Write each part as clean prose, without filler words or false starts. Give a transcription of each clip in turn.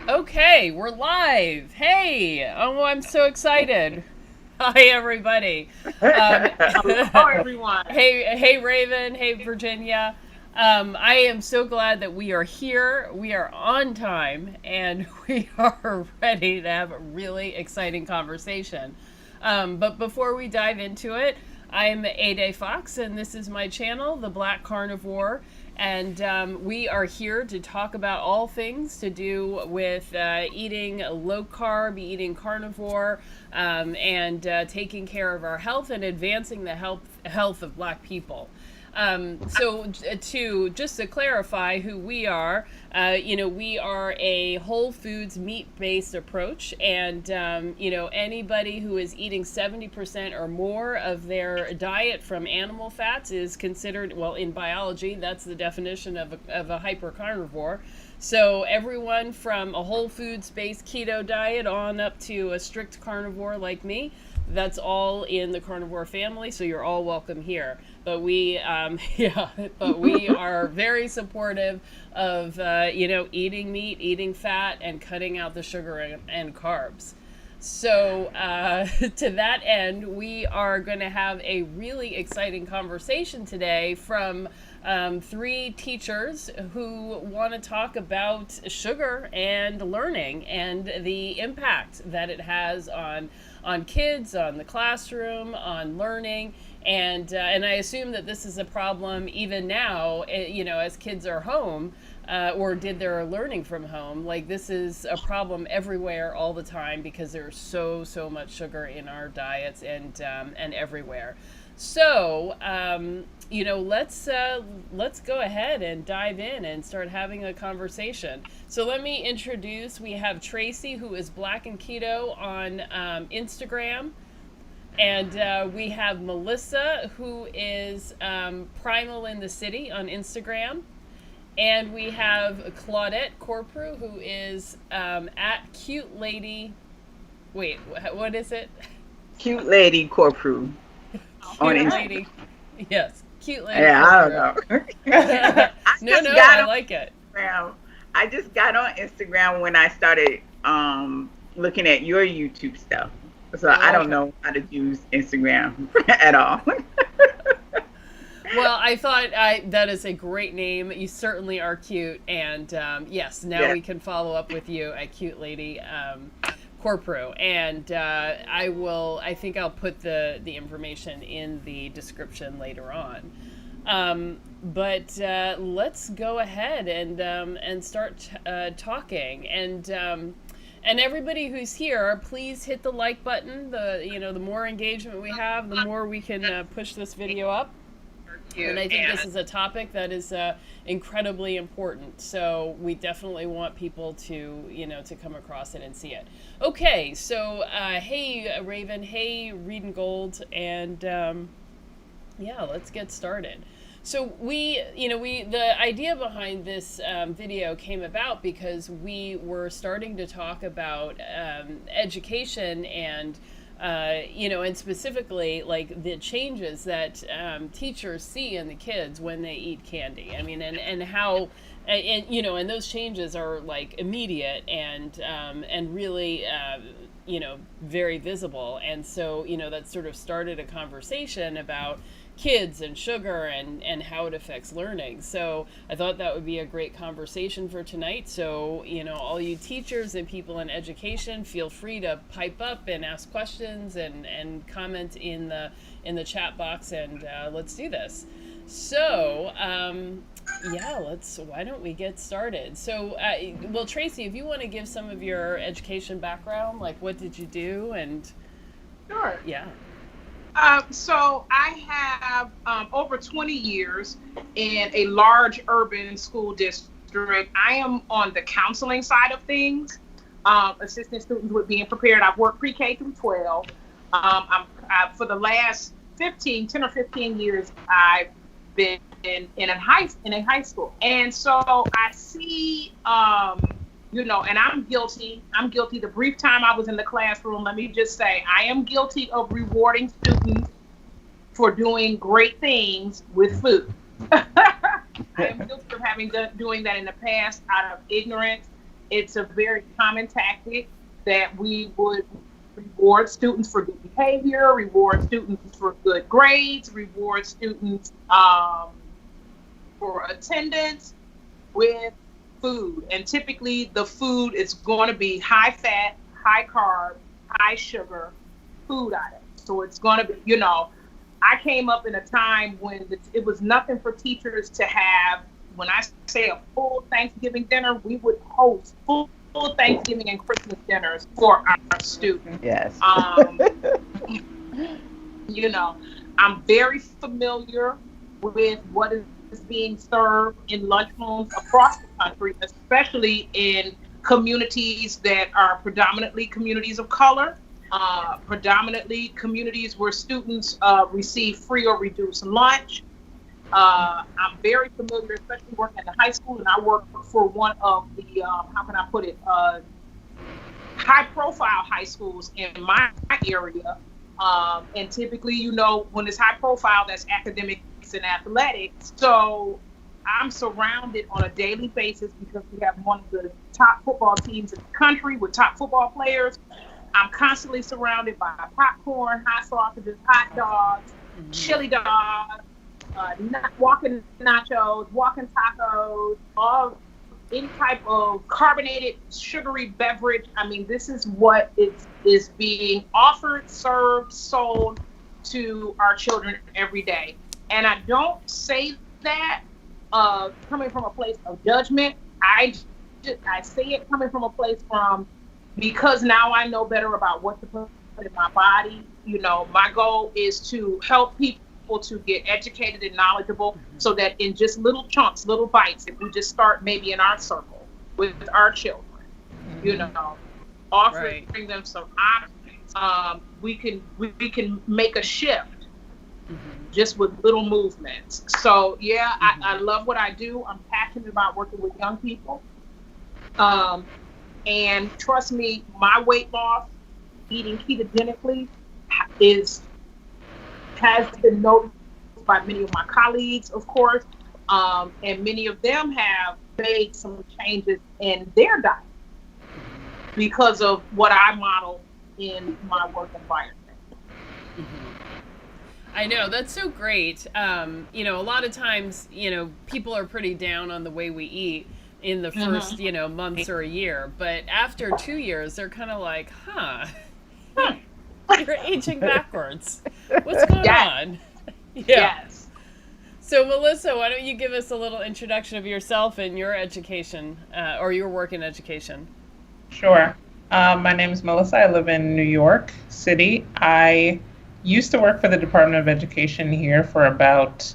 Okay, we're live. Hey, oh, I'm so excited. Hi, everybody. Um, Hello, everyone. hey, Raven. Hey, Virginia. I am so glad that we are here. We are on time, and we are ready to have a really exciting conversation. But before we dive into it, I'm A-Day Fox, and this is my channel, The Black Carnivore. And we are here to talk about all things to do with eating low carb, eating carnivore, and taking care of our health and advancing the health of Black people. To just to clarify who we are, we are a whole foods meat based approach, and anybody who is eating 70% or more of their diet from animal fats is considered, well, in biology, that's the definition of a hypercarnivore. So everyone from a whole foods based keto diet on up to a strict carnivore like me, that's all in the carnivore family. So you're all welcome here. But we are very supportive of eating meat, eating fat, and cutting out the sugar and carbs. So, to that end, we are going to have a really exciting conversation today from three teachers who want to talk about sugar and learning and the impact that it has on kids, on the classroom, on learning. And I assume that this is a problem even now, as kids are home, or did their learning from home. Like, this is a problem everywhere all the time because there's so much sugar in our diets and everywhere. So, let's go ahead and dive in and start having a conversation. So let me introduce. We have Tracy, who is Black and Keto on Instagram. And we have Melissa, who is Primal in the City on Instagram. And we have Claudette Corprew, who is at Cute Lady. Wait, what is it? Cute lady Corprew on Cute Instagram. Lady. Yes, Cute Lady Yeah, I don't Corprew. know. I No, just no, got I on like it. Instagram. I just got on Instagram when I started looking at your YouTube stuff. So I Oh, don't okay. know how to use Instagram at all. Well, I thought that is a great name. You certainly are cute, and yes, now Yeah. we can follow up with you at Cute Lady Corpro, and I will. I think I'll put the information in the description later on. But let's go ahead and start talking. And everybody who's here, please hit the like button. The more engagement we have, the more we can push this video up. And I think this is a topic that is incredibly important. So we definitely want people to come across it and see it. Okay, so hey Raven, hey Reed and Gold, and yeah, let's get started. So the idea behind this video came about because we were starting to talk about education and specifically like the changes that teachers see in the kids when they eat candy. I mean, and how, and those changes are like immediate and really, very visible. And so, that sort of started a conversation about kids and sugar and how it affects learning. So I thought that would be a great conversation for tonight. So, all you teachers and people in education, feel free to pipe up and ask questions and comment in the chat box, and let's do this. So, yeah, why don't we get started? So, well, Tracy, if you want to give some of your education background, like what did you do, and Sure. yeah. So I have over 20 years in a large urban school district. I am on the counseling side of things, assisting students with being prepared. I've worked pre-K through 12. For the last 10 or 15 years, I've been in a high school. And so I see, and I'm guilty. I'm guilty. The brief time I was in the classroom, let me just say, I am guilty of rewarding students for doing great things with food. I am guilty of doing that in the past out of ignorance It's a very common tactic that we would reward students for good behavior, reward students for good grades, reward students for attendance with food. And typically the food is going to be high fat, high carb, high sugar food items. So it's going to be, I came up in a time when it was nothing for teachers to have. When I say a full Thanksgiving dinner, we would host full Thanksgiving and Christmas dinners for our students. Yes. I'm very familiar with what is being served in lunchrooms across the country, especially in communities that are predominantly communities of color, predominantly communities where students receive free or reduced lunch. I'm very familiar, especially working at the high school, and I work for one of the, high-profile high schools in my area. And typically, when it's high profile, that's academics and athletics. So I'm surrounded on a daily basis because we have one of the top football teams in the country with top football players. I'm constantly surrounded by popcorn, hot sausages, hot dogs, chili dogs, walking nachos, walking tacos, any type of carbonated, sugary beverage. I mean, this is what is being offered, served, sold to our children every day. And I don't say that coming from a place of judgment. I say it coming from a place because now I know better about what to put in my body. My goal is to help people to get educated and knowledgeable so that in just little chunks, little bites, if we just start maybe in our circle with our children, offering them some options, we can make a shift just with little movements. So yeah, I love what I do. I'm passionate about working with young people. And trust me, my weight loss, eating ketogenically, has been noticed by many of my colleagues, of course, and many of them have made some changes in their diet because of what I model in my work environment. I know, that's so great. A lot of times, people are pretty down on the way we eat in the first, months or a year, but after 2 years, they're kind of like, you're aging backwards. What's going on? Yeah. Yes. So Melissa, why don't you give us a little introduction of yourself and your education, or your work in education? Sure. My name is Melissa. I live in New York City. I used to work for the Department of Education here for about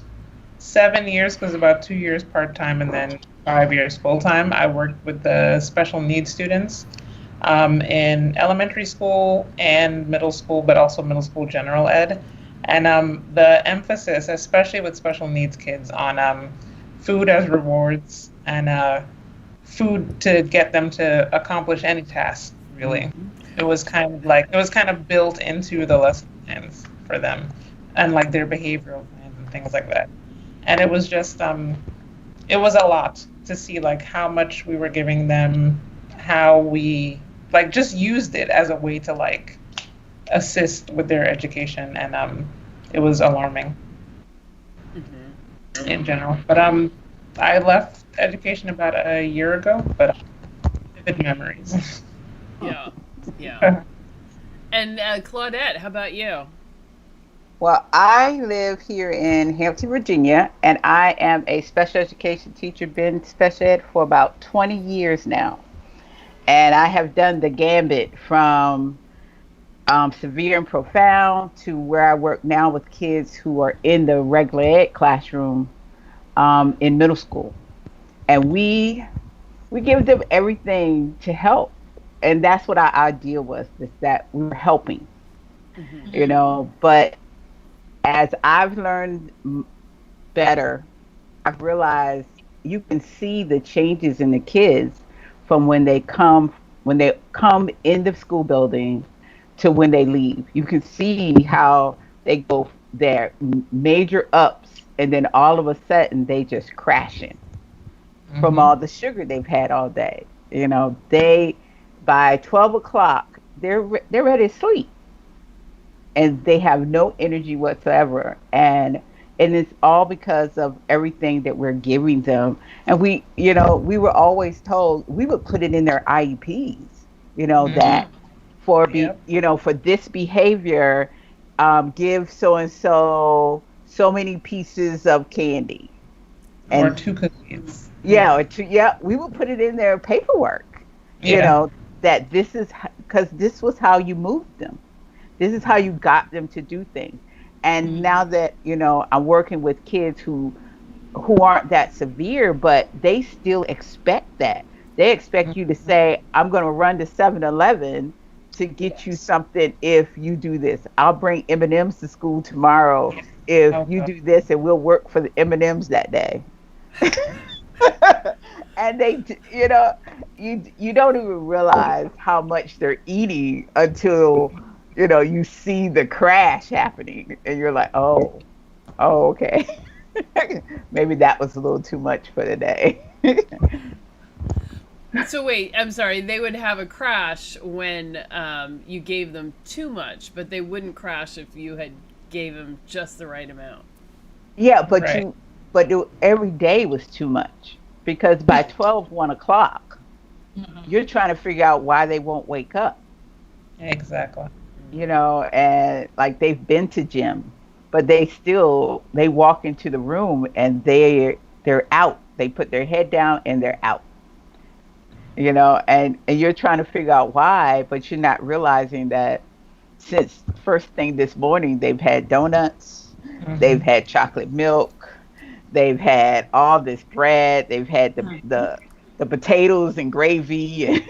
7 years, was about 2 years part-time and then 5 years full-time. I worked with the special needs students in elementary school and middle school, but also middle school general ed. And the emphasis, especially with special needs kids, on food as rewards and food to get them to accomplish any task, really. It was kind of built into the lesson plans for them and like their behavioral plans and things like that. And it was just, it was a lot to see like how much we were giving them, how we like just used it as a way to like assist with their education, and it was alarming in general. But I left education about a year ago, but vivid memories. Yeah. And Claudette, how about you? Well, I live here in Hampton, Virginia, and I am a special education teacher, been special ed for about 20 years now. And I have done the gambit from severe and profound to where I work now with kids who are in the regular ed classroom in middle school. And we give them everything to help. And that's what our ideal was, is that we were helping, but as I've learned better, I've realized you can see the changes in the kids from when they come in the school building to when they leave. You can see how they go their major ups and then all of a sudden they just crashing from all the sugar they've had all day. You know, they by 12 o'clock they're ready to sleep, and they have no energy whatsoever. And it's all because of everything that we're giving them. And we were always told we would put it in their IEPs, that Mhm. for Yep. for this behavior, give so and so many pieces of candy. Or And two cookies. yeah, yeah, we would put it in their paperwork, you Yeah. know, that this is because this was how you moved them. This is how you got them to do things. And now that, I'm working with kids who aren't that severe, but they still expect that. They expect you to say, I'm going to run to 7-Eleven to get you Yes. something if you do this. I'll bring M&Ms to school tomorrow if you Okay. do this, and we'll work for the M&Ms that day. And you don't even realize how much they're eating until you see the crash happening, and you're like, oh, okay. Maybe that was a little too much for the day. So wait, I'm sorry. They would have a crash when you gave them too much, but they wouldn't crash if you had gave them just the right amount. Yeah, Right. every day was too much, because by 1 o'clock, Mhm. you're trying to figure out why they won't wake up, Exactly. and like they've been to gym, but they walk into the room and they're out. They put their head down and they're out. And you're trying to figure out why, but you're not realizing that since first thing this morning, they've had donuts, they've Hmm. had chocolate milk, they've had all this bread, they've had Mhm. the potatoes and gravy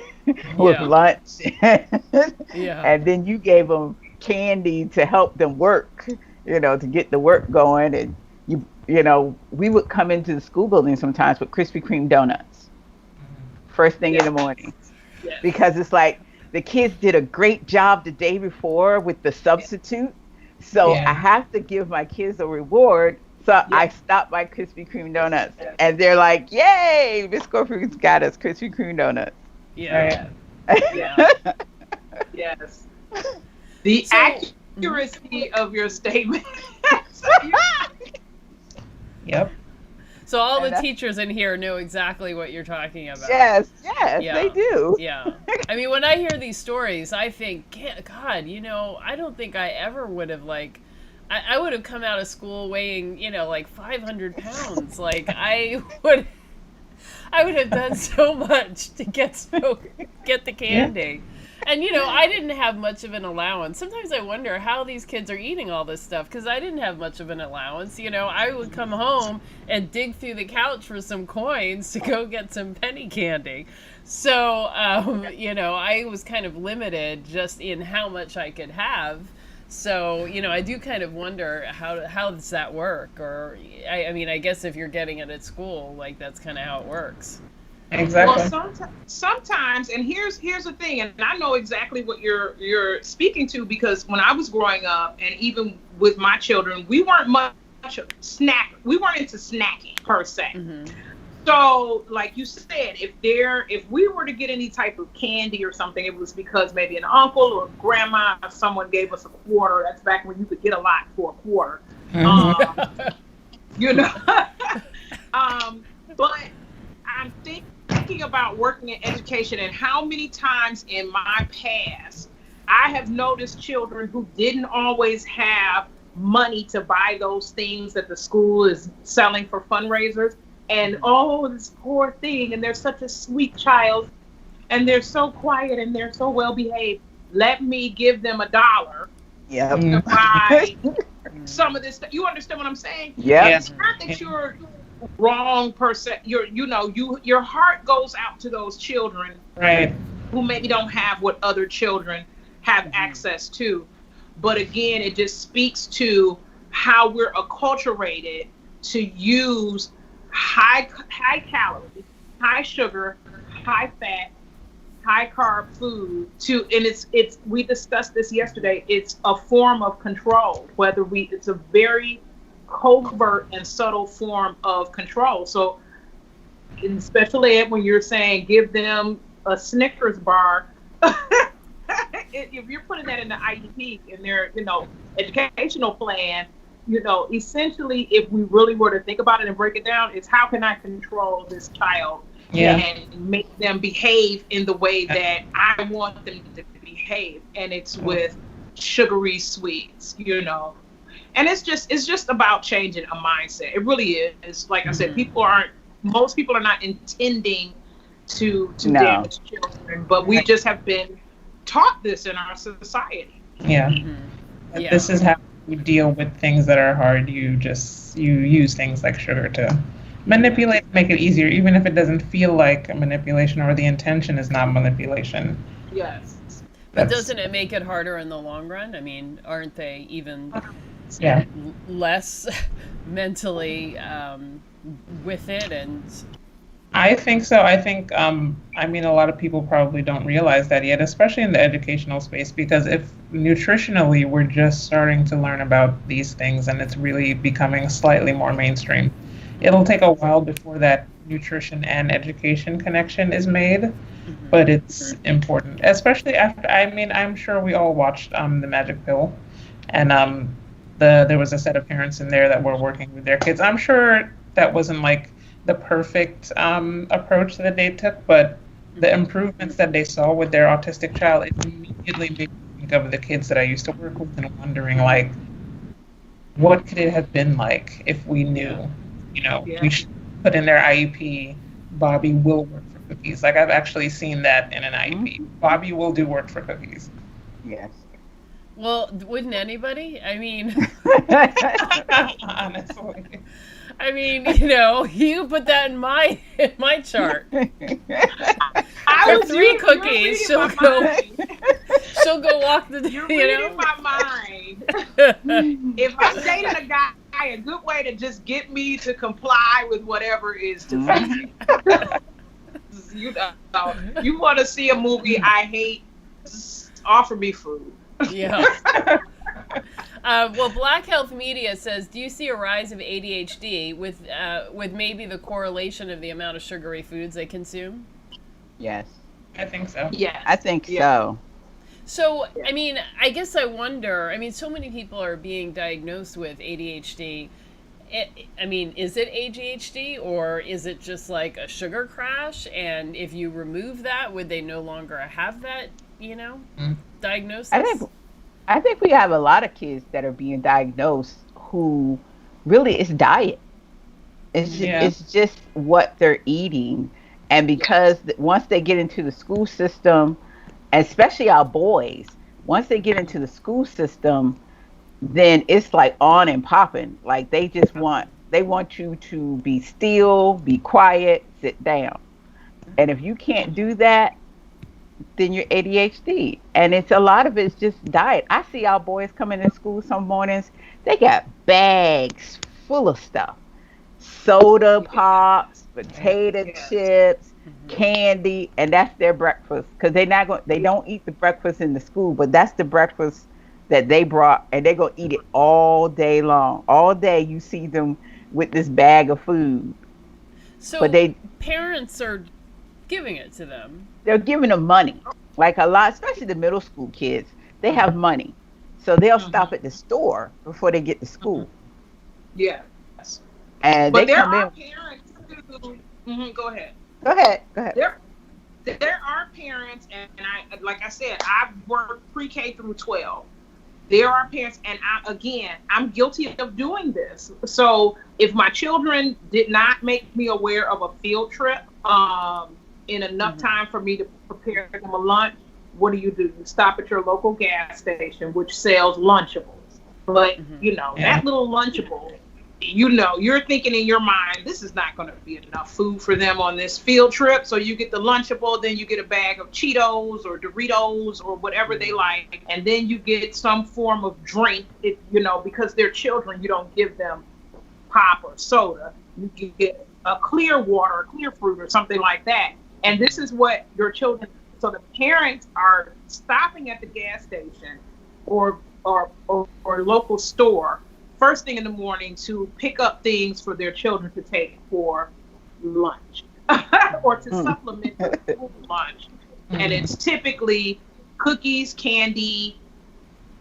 with Yeah, lunch. yeah, And then you gave them candy to help them work, to get the work going. And we would come into the school building sometimes with Krispy Kreme donuts first thing in Yes. the morning, Yes. because it's like the kids did a great job the day before with the substitute. So I Yeah. have to give my kids a reward. So I Yes. stop by Krispy Kreme donuts, and they're like, "Yay, Miss Corporate got us Krispy Kreme donuts." yeah, Right. Yes. yeah. Yes. Yes. The So, mhm. accuracy of your statement. So Yep. So all the And teachers in here know exactly what you're talking about. yes, yes, they Yeah. do. Yeah. I mean, when I hear these stories, I think, God, I don't think I ever would have, like, I would have come out of school weighing, like 500 pounds. Like, I would have done so much to get the Yeah. candy. And I didn't have much of an allowance. Sometimes I wonder how these kids are eating all this stuff because I didn't have much of an allowance. I would come home and dig through the couch for some coins to go get some penny candy. So, I was kind of limited just in how much I could have. So, I do kind of wonder how does that work? Or, I mean, I guess if you're getting it at school, like that's kind of how it works. well, Exactly. sometimes, and here's the thing, and I know exactly what you're speaking to, because when I was growing up, and even with my children, we weren't much we weren't into snacking per se. Hmm. So, like you said, if we were to get any type of candy or something, it was because maybe an uncle or grandma or someone gave us a quarter. That's back when you could get a lot for a quarter. Hmm. Um, you know. But I'm thinking about working in education, and how many times in my past I have noticed children who didn't always have money to buy those things that the school is selling for fundraisers. And oh, this poor thing, and they're such a sweet child, and they're so quiet and they're so well behaved. Let me give them $1 Yep. to buy some of this stuff. You understand what I'm saying? And Yep. Yeah. it's not that you're wrong per se. Your heart goes out to those children Right. who maybe don't have what other children have Hmm. access to. But again, it just speaks to how we're acculturated to use high calorie, high sugar, high fat, high carb food to, and it's we discussed this yesterday. It's a form of control, it's a very covert and subtle form of control. So in special ed, when you're saying give them a Snickers bar, if you're putting that in the IEP in their, educational plan, essentially, if we really were to think about it and break it down, is how can I control this child and make them behave in the way that I want them to behave? And it's with sugary sweets, And it's just about changing a mindset. It really is. Like I said, most people are not intending to damage children, but we just have been taught this in our society. Yeah. This is how you deal with things that are hard. You use things like sugar to manipulate, make it easier, even if it doesn't feel like a manipulation or the intention is not manipulation. Yes. But doesn't it make it harder in the long run? I mean, aren't they even less mentally with it? And I think so. I think, a lot of people probably don't realize that yet, especially in the educational space, because if nutritionally we're just starting to learn about these things and it's really becoming slightly more mainstream, it'll take a while before that nutrition and education connection is made, but it's important, especially after, I'm sure we all watched The Magic Pill, and there was a set of parents in there that were working with their kids. I'm sure that wasn't like the perfect approach that they took, but the improvements that they saw with their autistic child, it immediately made me think of the kids that I used to work with and wondering, like, what could it have been like if we knew, we should put in their IEP, Bobby will work for cookies. Like, I've actually seen that in an IEP. Bobby will do work for cookies. Yes. Well, wouldn't anybody? I mean, honestly. I mean, you put that in my chart. For 3 cookies, she'll go walk the. You're reading my mind. If I'm dating a guy, a good way to just get me to comply with whatever is to feed me. You want to see a movie I hate? Just offer me food. Yeah. Well, Black Health Media says, do you see a rise of ADHD with maybe the correlation of the amount of sugary foods they consume? Yes. I think so. Yeah. I think so. So, I mean, I guess I wonder, so many people are being diagnosed with ADHD. Is it ADHD or is it just like a sugar crash? And if you remove that, would they no longer have that, diagnosis? I think we have a lot of kids that are being diagnosed who really it's diet. It's just what they're eating. And because once they get into the school system, especially our boys, once they get into the school system, then it's like on and popping. Like they want you to be still, be quiet, sit down. And if you can't do that, then you're ADHD. And a lot of it's just diet. I see our boys coming in school some mornings, they got bags full of stuff. Soda pops, potato chips, candy, and that's their breakfast. Because they don't eat the breakfast in the school, but that's the breakfast that they brought, and they're going to eat it all day long. All day you see them with this bag of food. So but parents are giving it to them. They're giving them money. Like a lot, especially the middle school kids, they have money. So they'll stop at the store before they get to school. Yes. And but they there come are in. Parents who, go ahead. Go ahead. There are parents, and like I said, I've worked pre-K through 12. There are parents, and I'm guilty of doing this. So if my children did not make me aware of a field trip in enough time for me to prepare them a lunch, what do? You stop at your local gas station, which sells Lunchables. But, that little Lunchable, you're thinking in your mind, this is not going to be enough food for them on this field trip. So you get the Lunchable, then you get a bag of Cheetos or Doritos or whatever they like. And then you get some form of drink, because they're children, you don't give them pop or soda. You get a clear water, clear fruit or something like that. And this is what your children, so the parents are stopping at the gas station or local store first thing in the morning to pick up things for their children to take for lunch. or to supplement the school lunch. And it's typically cookies, candy,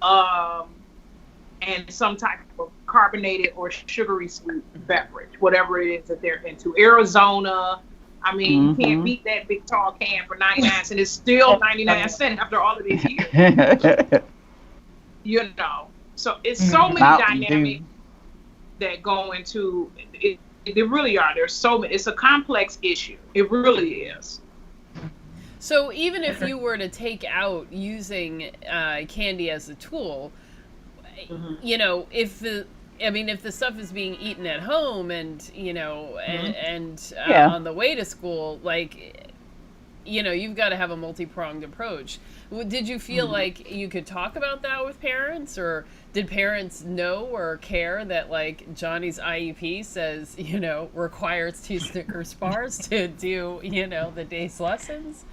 and some type of carbonated or sugary sweet beverage, whatever it is that they're into. Arizona, I mean, you can't beat that big tall can for 99 cents. It's still 99 cents after all of these years. You know, so it's so many dynamics that go into it. They really are. There's so many. It's a complex issue. It really is. So even if you were to take out using candy as a tool, you know, if the stuff is being eaten at home and, you know, and on the way to school, like, you know, you've got to have a multi-pronged approach. Did you feel like you could talk about that with parents, or did parents know or care that, like, Johnny's IEP says, you know, requires 2 Snickers bars to do, you know, the day's lessons?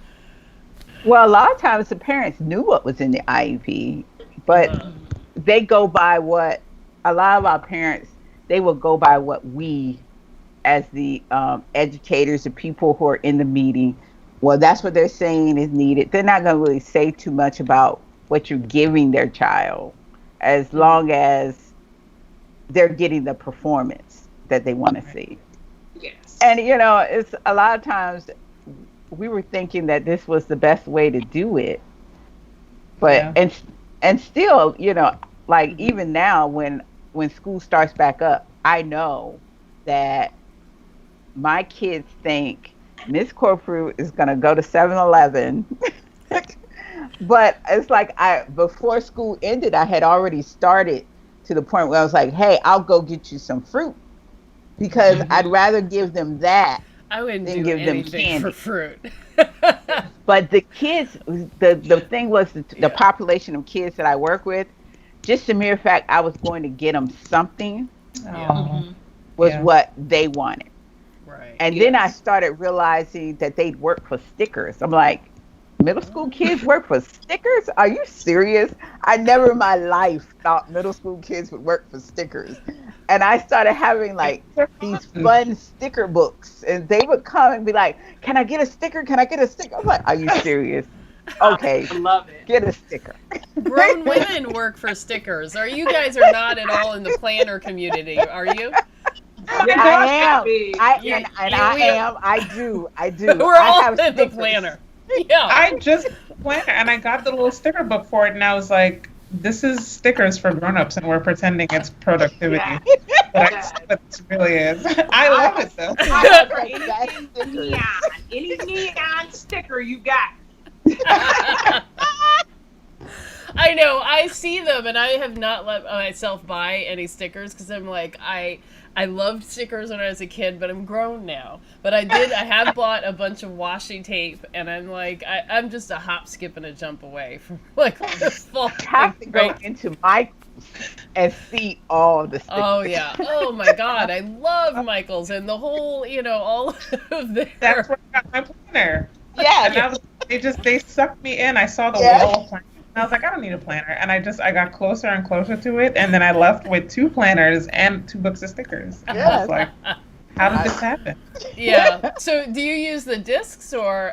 Well, a lot of times the parents knew what was in the IEP, but they go by what a lot of our parents, they will go by what we, as the educators, the people who are in the meeting, well, that's what they're saying is needed. They're not going to really say too much about what you're giving their child, as long as they're getting the performance that they want to see. Yes. And, you know, it's a lot of times we were thinking that this was the best way to do it. But, and still, you know, like even now when school starts back up, I know that my kids think Miss Corprew is going to go to 7-Eleven. But it's like before school ended, I had already started to the point where I was like, hey, I'll go get you some fruit, because I'd rather give them that I wouldn't than do give them anything candy. for fruit. But the kids, the thing was the population of kids that I work with, just the mere fact I was going to get them something was what they wanted. Right. And then I started realizing that they'd work for stickers. I'm like, middle school kids work for stickers? Are you serious? I never in my life thought middle school kids would work for stickers. And I started having like these fun sticker books, and they would come and be like, can I get a sticker? Can I get a sticker? I'm like, are you serious? Okay, I love it. get a sticker. Grown women work for stickers. You guys are not at all in the planner community, are you? I do. We're I all have in the stickers. planner. Yeah. I just went and I got the little sticker book for it, and I was like, this is stickers for grown-ups, and we're pretending it's productivity. But I see what this really is. I love it, though. Any neon sticker you got. I know. I see them, and I have not let myself buy any stickers because I'm like, I loved stickers when I was a kid, but I'm grown now. But I have bought a bunch of washi tape, and I'm like, I'm just a hop, skip, and a jump away from like the full. You have to go into Michael's and see all the stickers. Oh yeah. Oh my God, I love Michael's and the whole, you know, all of their. That's where I got my planner. Yeah. And they sucked me in. I saw the wall of planners, and I was like, I don't need a planner. And I got closer and closer to it, and then I left with 2 planners and 2 books of stickers. And I was like, how did this happen? Yeah. So do you use the discs, or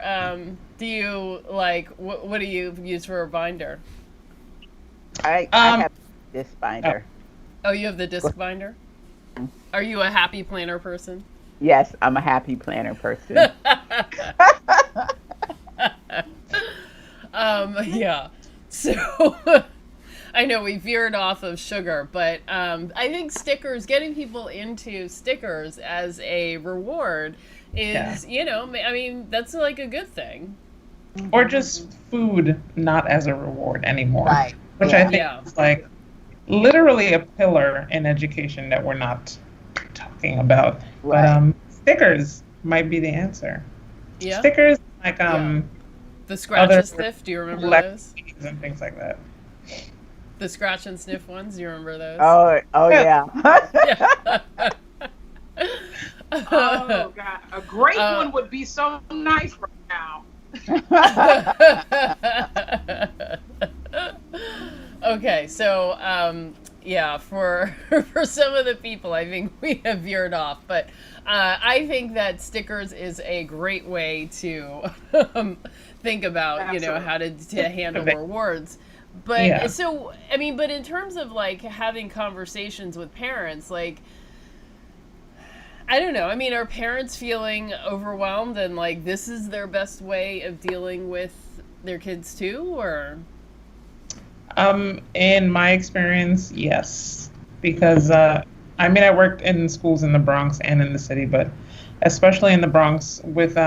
do you like what do you use for a binder? I have this binder. Oh, you have the disc binder? Are you a happy planner person? Yes, I'm a happy planner person. Yeah. So I know we veered off of sugar, but I think stickers, getting people into stickers as a reward is, you know, I mean, that's like a good thing. Or just food, not as a reward anymore. Right. Which I think is like literally a pillar in education that we're not talking about. Right. But stickers might be the answer. Yeah. Stickers like the scratch and sniff, do you remember those? And things like that. The scratch and sniff ones, do you remember those? Oh yeah. Oh God, a great one would be so nice right now. Okay, so yeah, for for some of the people, I think we have veered off. But I think that stickers is a great way to think about, you know, how to handle rewards. But Yeah. so, I mean, but in terms of like having conversations with parents, like, I don't know. I mean, are parents feeling overwhelmed and like this is their best way of dealing with their kids too, or? In my experience, yes, because I mean, I worked in schools in the Bronx and in the city, but especially in the Bronx, with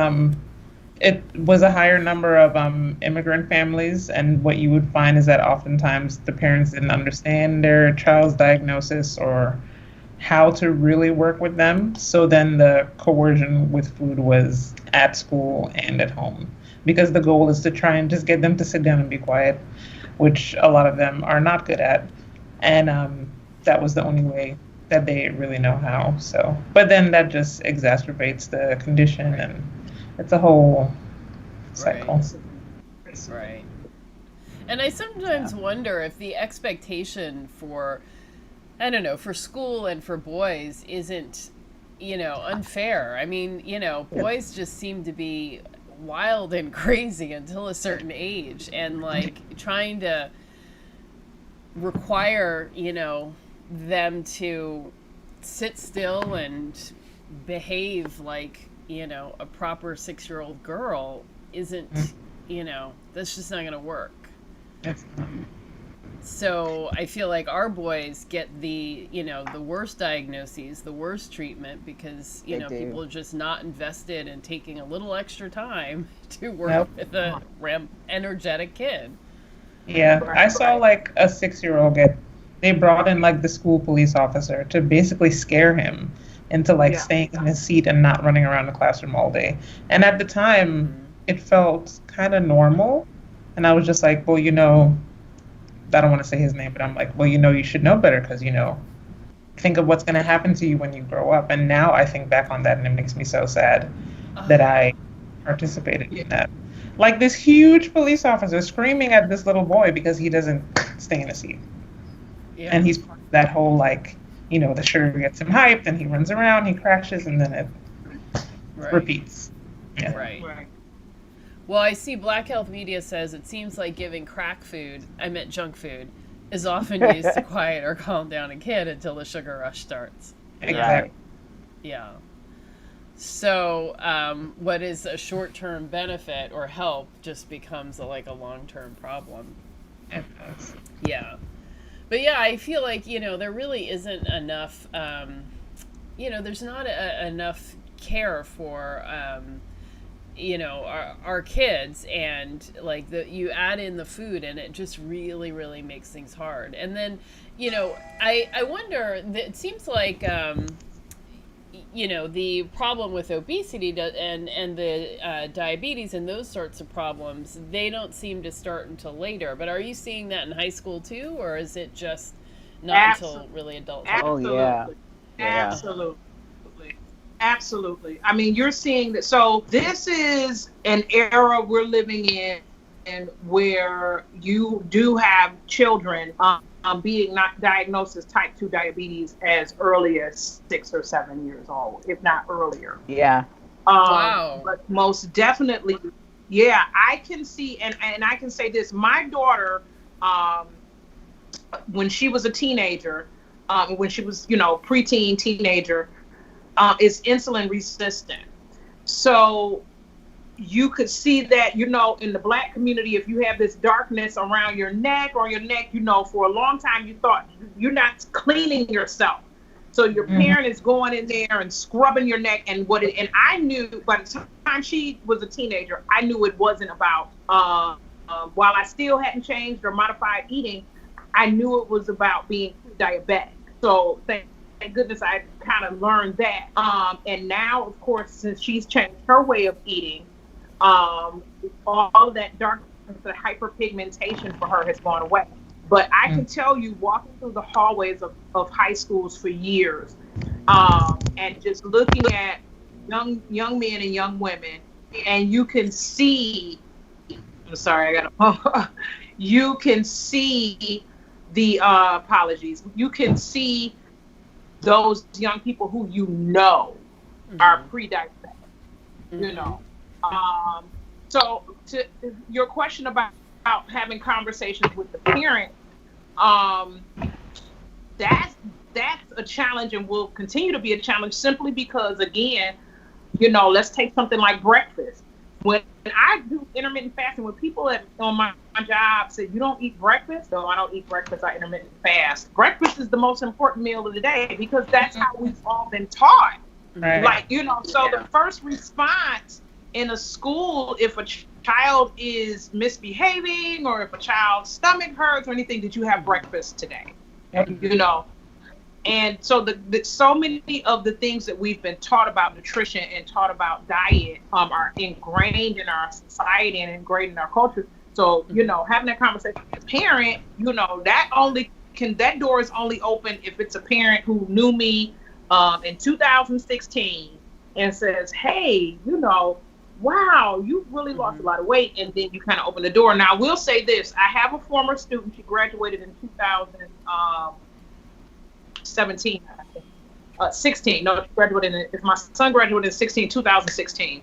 it was a higher number of immigrant families, and what you would find is that oftentimes the parents didn't understand their child's diagnosis or how to really work with them. So then the coercion with food was at school and at home, because the goal is to try and just get them to sit down and be quiet, which a lot of them are not good at. And that was the only way that they really know how. So, but then that just exacerbates the condition, and it's a whole cycle. Right. And I sometimes wonder if the expectation for, I don't know, for school and for boys isn't, you know, unfair. I mean, you know, boys just seem to be wild and crazy until a certain age, and like trying to require, you know, them to sit still and behave like, you know, a proper 6-year-old girl isn't, you know, that's just not going to work. So I feel like our boys get the, you know, the worst diagnoses, the worst treatment, because, you know, people are just not invested in taking a little extra time to work with a energetic kid. Yeah, I saw like a 6-year-old they brought in like the school police officer to basically scare him into like staying in his seat and not running around the classroom all day. And at the time, it felt kind of normal. And I was just like, well, you know, I don't want to say his name, but I'm like, well, you know, you should know better, because, you know, think of what's going to happen to you when you grow up. And now I think back on that, and it makes me so sad that I participated in that. Like this huge police officer screaming at this little boy because he doesn't stay in a seat. Yeah. And he's part of that whole, like, you know, the sugar gets him hyped and he runs around, he crashes, and then it repeats. Yeah. Right. Well, I see Black Health Media says it seems like giving crack food, I meant junk food, is often used to quiet or calm down a kid until the sugar rush starts. Exactly. Yeah. So what is a short-term benefit or help just becomes a long-term problem. It does. Yeah. But yeah, I feel like, you know, there really isn't enough, you know, there's not enough care for, you know, our kids, and like you add in the food and it just really, really makes things hard. And then, you know, I wonder, it seems like, you know, the problem with obesity and the diabetes and those sorts of problems, they don't seem to start until later. But are you seeing that in high school too, or is it just not until really adulthood? Oh, yeah. Absolutely. I mean, you're seeing that. So this is an era we're living in where you do have children being not diagnosed as type 2 diabetes as early as 6 or 7 years old, if not earlier. Yeah. Wow. But most definitely, yeah, I can see, and I can say this, my daughter, when she was a teenager, when she was, you know, preteen, teenager, is insulin resistant. So you could see that, you know, in the Black community, if you have this darkness around your neck or your neck, you know, for a long time, you thought you're not cleaning yourself. So your parent is going in there and scrubbing your neck, and I knew by the time she was a teenager, I knew it wasn't about, while I still hadn't changed or modified eating, I knew it was about being diabetic. So thank goodness I kind of learned that. And now, of course, since she's changed her way of eating, all of that darkness, the hyperpigmentation for her has gone away. But I can tell you, walking through the hallways of high schools for years, and just looking at young men and young women, and you can see, I'm sorry, you can see the apologies. You can see those young people who are pre-diabetic. You know, so to your question about having conversations with the parent, that's a challenge and will continue to be a challenge simply because, again, let's take something like breakfast. When I do intermittent fasting, when people on my job say, you don't eat breakfast? No, I don't eat breakfast, I intermittent fast. Breakfast is the most important meal of the day because that's how we've all been taught. Right. Like, so the first response in a school, if a child is misbehaving or if a child's stomach hurts or anything, did you have breakfast today? And so so many of the things that we've been taught about nutrition and taught about diet are ingrained in our society and ingrained in our culture. So, having that conversation with a parent, that door is only open if it's a parent who knew me in 2016 and says, hey, wow, you really lost a lot of weight. And then you kind of open the door. Now, I will say this. I have a former student. She graduated in 2017, I think. 16. No, she graduated if my son graduated in 2016.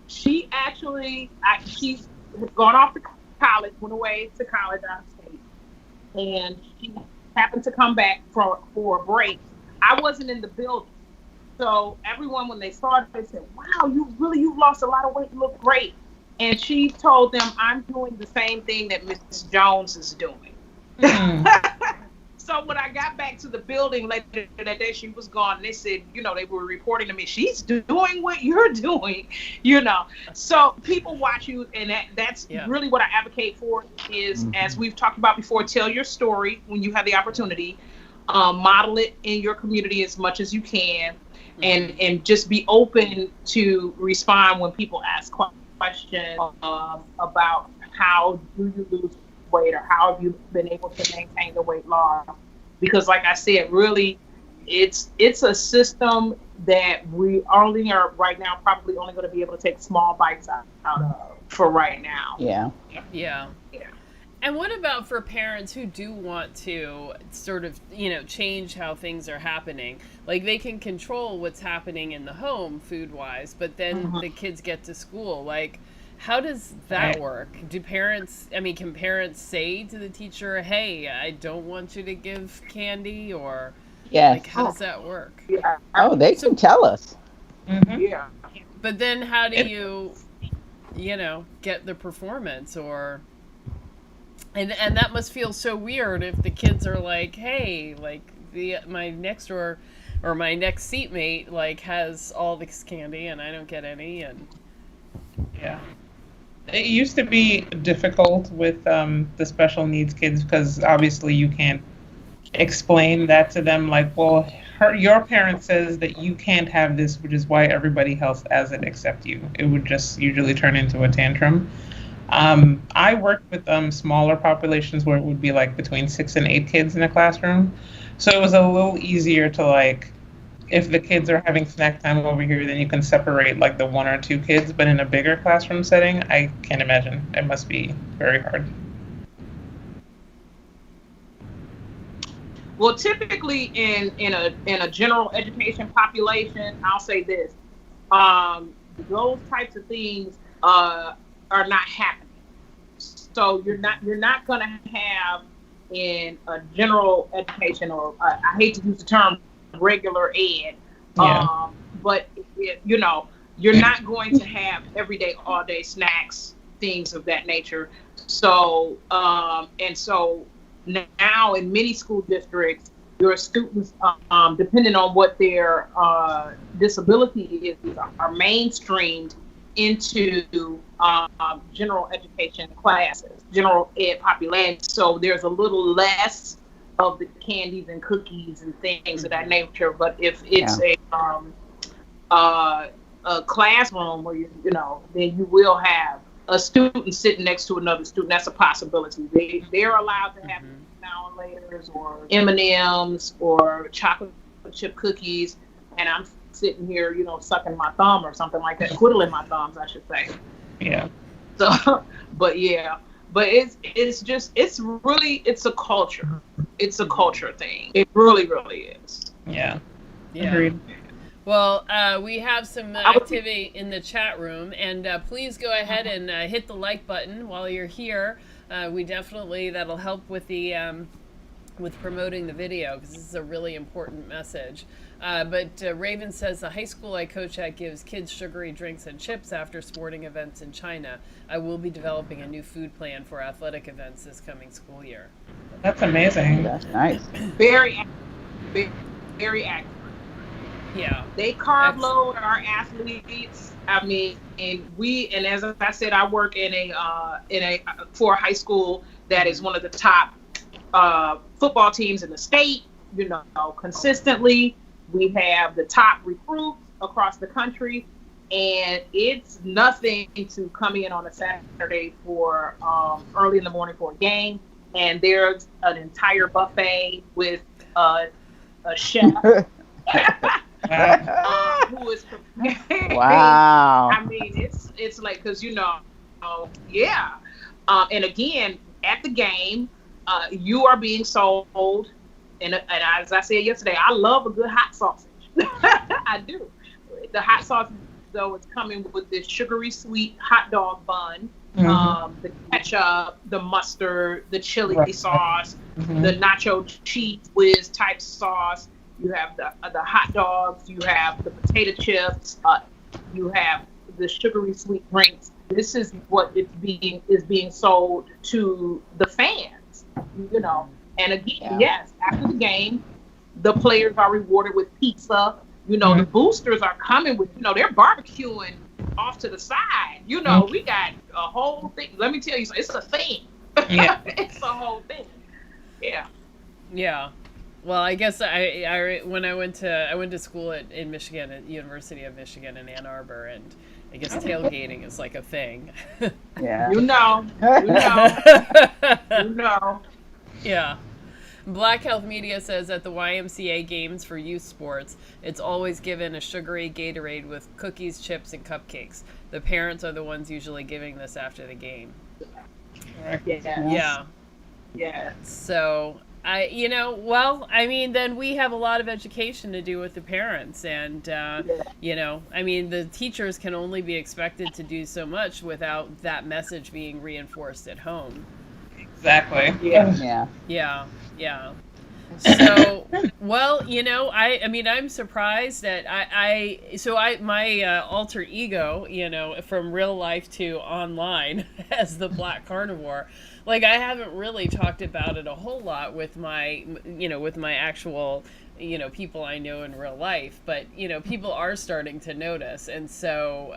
She actually, she had gone off to college, went away to college out of state. And she happened to come back for a break. I wasn't in the building. So everyone, when they saw it, they said, wow, you've lost a lot of weight. You look great. And she told them, I'm doing the same thing that Mrs. Jones is doing. So when I got back to the building later that day, she was gone. And they said, they were reporting to me, she's doing what you're doing, So people watch you, and that's really what I advocate for is, as we've talked about before, tell your story when you have the opportunity. Model it in your community as much as you can, and just be open to respond when people ask questions about how do you lose weight or how have you been able to maintain the weight loss. Because like I said, really, it's a system that we only are right now probably only going to be able to take small bites out of for right now. Yeah. And what about for parents who do want to sort of, change how things are happening? Like they can control what's happening in the home food-wise, but then the kids get to school. Like, how does that work? Can parents say to the teacher, hey, I don't want you to give candy? Or like, how does that work? Yeah. Oh, they can tell us. Yeah. But then how do you, get the performance or... And that must feel so weird if the kids are like, hey, like my next door or my next seatmate like has all this candy and I don't get any. And yeah, it used to be difficult with the special needs kids because obviously you can't explain that to them. Like, well, your parent says that you can't have this, which is why everybody else has it except you. It would just usually turn into a tantrum. I worked with smaller populations where it would be like between 6 and 8 kids in a classroom. So it was a little easier to like, if the kids are having snack time over here, then you can separate like the 1 or 2 kids. But in a bigger classroom setting, I can't imagine. It must be very hard. Well, typically in a general education population, I'll say this, those types of things are not happening. So you're not going to have in a general education, or I hate to use the term regular ed, but you're not going to have everyday, all day snacks, things of that nature. So and so now in many school districts, your students, depending on what their disability is, are mainstreamed into general education classes, general ed population. So there's a little less of the candies and cookies and things of that nature. But if it's a classroom where then you will have a student sitting next to another student. That's a possibility. They're allowed to have now and later's or M&Ms or chocolate chip cookies, and I'm sitting here, sucking my thumb or something like that, twiddling my thumbs, I should say. Yeah. So, but But it's really it's a culture. It's a culture thing. It really, really is. Yeah. Yeah. Agreed. Well, we have some activity in the chat room, and please go ahead and hit the like button while you're here. We definitely, that'll help with the with promoting the video, because this is a really important message. But Raven says the high school I coach at gives kids sugary drinks and chips after sporting events in China. I will be developing a new food plan for athletic events this coming school year. That's amazing. That's nice. Very, very accurate. Yeah. They carb load our athletes. I mean, and as I said, I work for a high school that is one of the top football teams in the state. You know, consistently, we have the top recruits across the country, and it's nothing to come in on a Saturday for early in the morning for a game, and there's an entire buffet with a chef. Who is prepared. Wow. I mean, it's like, because yeah. And again, at the game, you are being sold, and as I said yesterday, I love a good hot sausage. I do. The hot sausage, though, is coming with this sugary sweet hot dog bun, the ketchup, the mustard, the chili sauce, the nacho cheese whiz type sauce. You have the hot dogs, you have the potato chips, you have the sugary sweet drinks. This is what is being sold to the fans, And again, yes, after the game, the players are rewarded with pizza. The boosters are coming with, they're barbecuing off to the side. We got a whole thing. Let me tell you, it's a thing. Yeah. It's a whole thing. Yeah. Yeah. Well, I guess when I went to school in Michigan, at University of Michigan in Ann Arbor, and I guess tailgating is like a thing. Yeah. You know. Yeah. Black Health Media says at the YMCA games for youth sports, it's always given a sugary Gatorade with cookies, chips, and cupcakes. The parents are the ones usually giving this after the game. Yeah. Yeah. So then we have a lot of education to do with the parents, and the teachers can only be expected to do so much without that message being reinforced at home. Exactly. Yeah. So, I'm surprised that my alter ego, from real life to online as the Black Carnivore, like, I haven't really talked about it a whole lot with my actual, people I know in real life, but, people are starting to notice. And so,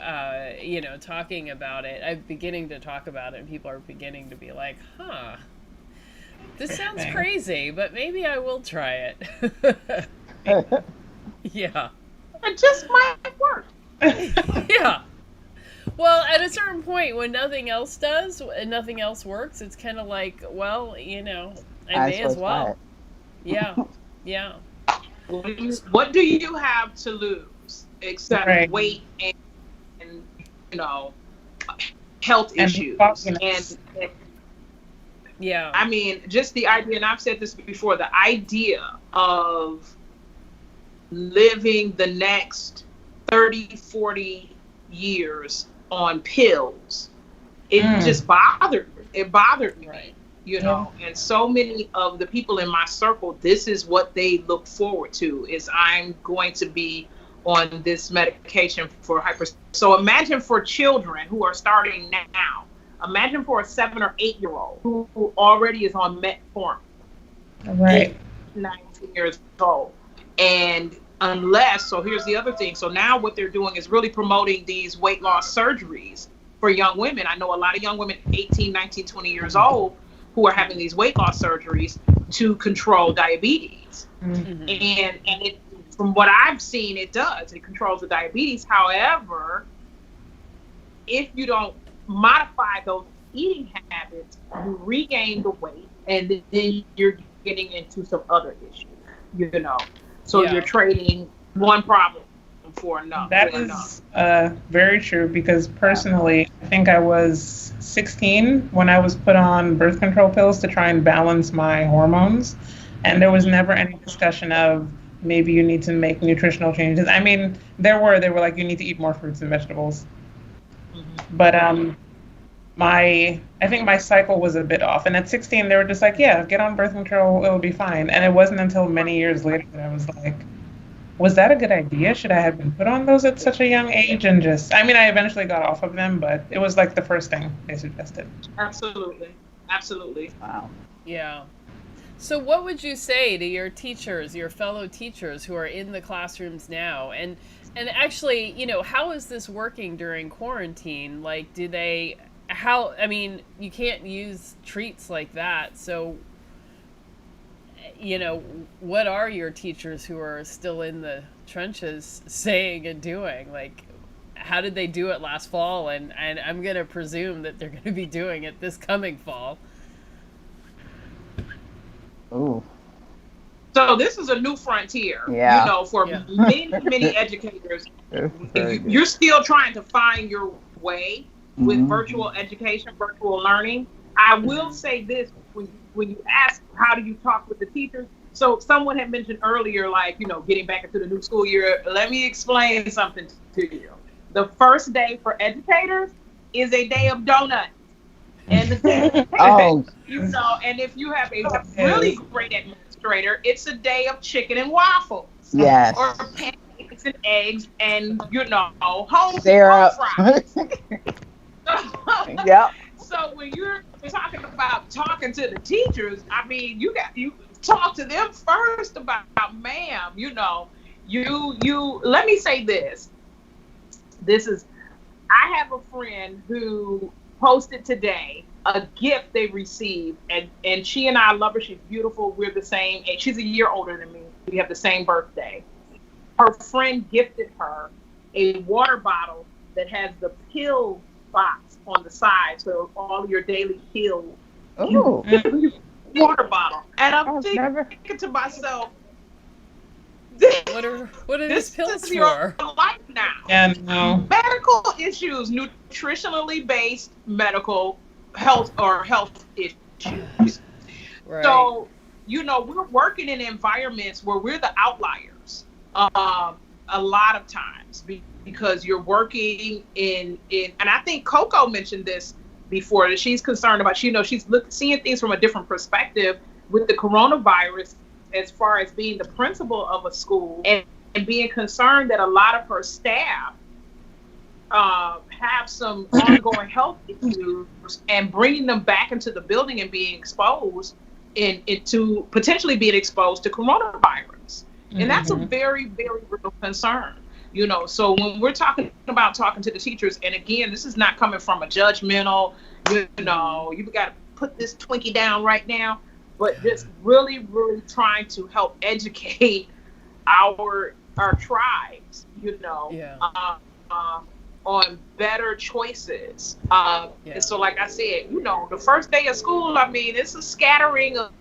talking about it, I'm beginning to talk about it, and people are beginning to be like, huh, this sounds crazy, but maybe I will try it. Yeah. It just might work. Yeah. Well, at a certain point, when nothing else does and nothing else works, it's kind of like, well, I may as well. Yeah. Yeah. What do you have to lose except weight and health issues? And yeah. I mean, just the idea, and I've said this before, the idea of living the next 30, 40 years on pills, it just bothered me. It bothered me, right. And so many of the people in my circle, this is what they look forward to, is I'm going to be on this medication for So imagine for children who are starting now. Imagine for a 7 or 8 year old who already is on metformin. Right. 19 years old. And so here's the other thing. So now what they're doing is really promoting these weight loss surgeries for young women. I know a lot of young women, 18, 19, 20 years old, who are having these weight loss surgeries to control diabetes. Mm-hmm. And it, from what I've seen, it controls the diabetes. However, if you don't modify those eating habits, you regain the weight, and then you're getting into some other issues, So you're trading one problem for enough. That is very true, because personally, I think I was 16 when I was put on birth control pills to try and balance my hormones. And there was never any discussion of maybe you need to make nutritional changes. I mean, they were like, you need to eat more fruits and vegetables. But I think my cycle was a bit off. And at 16, they were just like, yeah, get on birth control, it'll be fine. And it wasn't until many years later that I was like, was that a good idea? Should I have been put on those at such a young age? And I eventually got off of them, but it was like the first thing they suggested. Absolutely. Absolutely. Wow. Yeah. So what would you say to your teachers, your fellow teachers who are in the classrooms now? And actually, how is this working during quarantine? Like, you can't use treats like that. So, what are your teachers who are still in the trenches saying and doing? Like, how did they do it last fall? And I'm going to presume that they're going to be doing it this coming fall. Ooh. So this is a new frontier, for many educators. You're still trying to find your way with virtual education, virtual learning. I will say this, when you ask how do you talk with the teachers, so someone had mentioned earlier, like, getting back into the new school year, let me explain something to you. The first day for educators is a day of donuts. And the day, and if you have a really great administrator, it's a day of chicken and waffles. Yes. Or pancakes and eggs and, home fries. Yep. So when you're talking about talking to the teachers, you talk to them first about, ma'am, let me say this. I have a friend who posted today a gift they received, and she and I love her. She's beautiful. We're the same age. She's a year older than me. We have the same birthday. Her friend gifted her a water bottle that has the pill box on the side, so all your daily pills. Oh. Water bottle. And I'm thinking to myself, what are these pills for? Life now. And medical issues, nutritionally based medical health issues. Right. So, we're working in environments where we're the outliers a lot of times, because you're working in and I think Coco mentioned this before, that she's concerned about, she's seeing things from a different perspective with the coronavirus, as far as being the principal of a school and being concerned that a lot of her staff have some ongoing health issues, and bringing them back into the building and being exposed to potentially being exposed to coronavirus. And that's a very, very real concern. So when we're talking to the teachers, and again, this is not coming from a judgmental, you've got to put this Twinkie down right now, but just really, really trying to help educate our tribes, on better choices. And so, like I said, the first day of school, it's a scattering of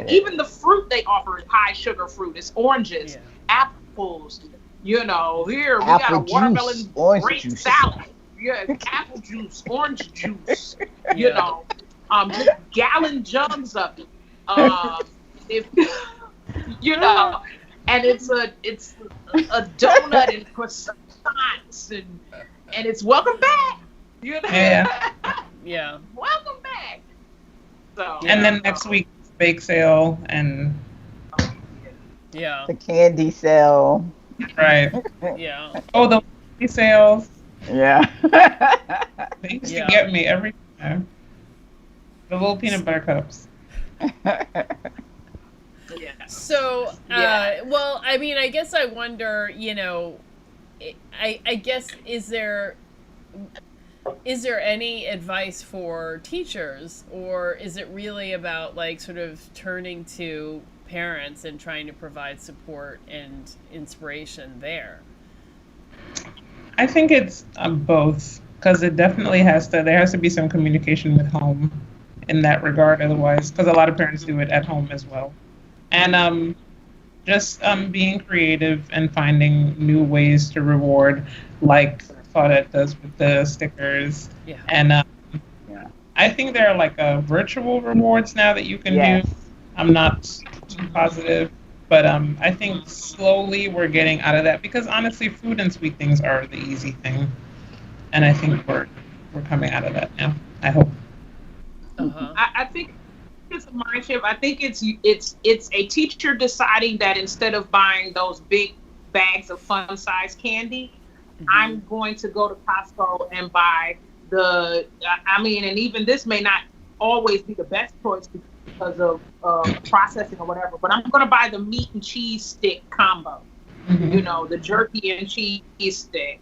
even the fruit they offer is high sugar fruit. It's oranges, apples. Here we got a watermelon grape salad. Yeah, apple juice, orange juice. Just gallon jugs of it. And it's a donut and croissants and it's welcome back. Yeah. Welcome back. So. And then next week, bake sale and. The candy sale. Right. Yeah. Oh, the candy sales. Yeah. They used to get me every time. The little peanut butter cups. So, well, I guess I wonder, I guess, is there any advice for teachers, or is it really about sort of turning to parents and trying to provide support and inspiration there? I think it's both, because it definitely there has to be some communication with home in that regard, otherwise, because a lot of parents do it at home as well. And just being creative and finding new ways to reward, like Claudette does with the stickers. Yeah. And Yeah. I think there are like virtual rewards now that you can Yes. do. I'm not too positive, but I think slowly we're getting out of that because honestly, food and sweet things are the easy thing, and I think we're coming out of that now. I hope. Uh-huh. I think it's a mind shift. I think it's a teacher deciding that instead of buying those big bags of fun size candy, I'm going to go to Costco and buy I mean, and even this may not always be the best choice because of processing or whatever, but I'm going to buy the meat and cheese stick combo. You know, the jerky and cheese stick.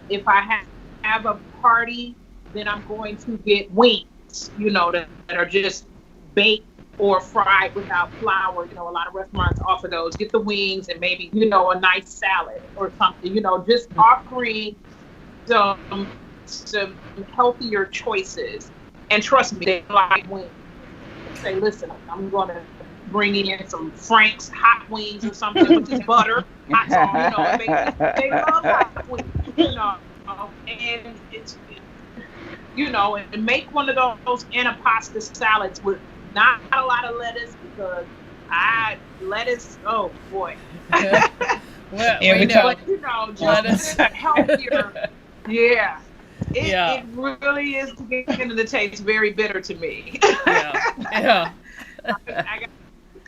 If I have a party, then I'm going to get wings, you know, that are just baked or fried without flour. You know, a lot of restaurants offer those. Get the wings and maybe, you know, a nice salad or something, you know, just offering some healthier choices. And trust me, they like wings. Say, listen, I'm going to bring in some Frank's hot wings or something, which is butter, hot sauce, you know, they love hot wings, you know, and it's, you know, and make one of those antipasta salads with not a lot of lettuce because lettuce, oh boy. Well, Yeah, we know. But, you know, just healthier. Yeah. It really is beginning to taste very bitter to me. Yeah.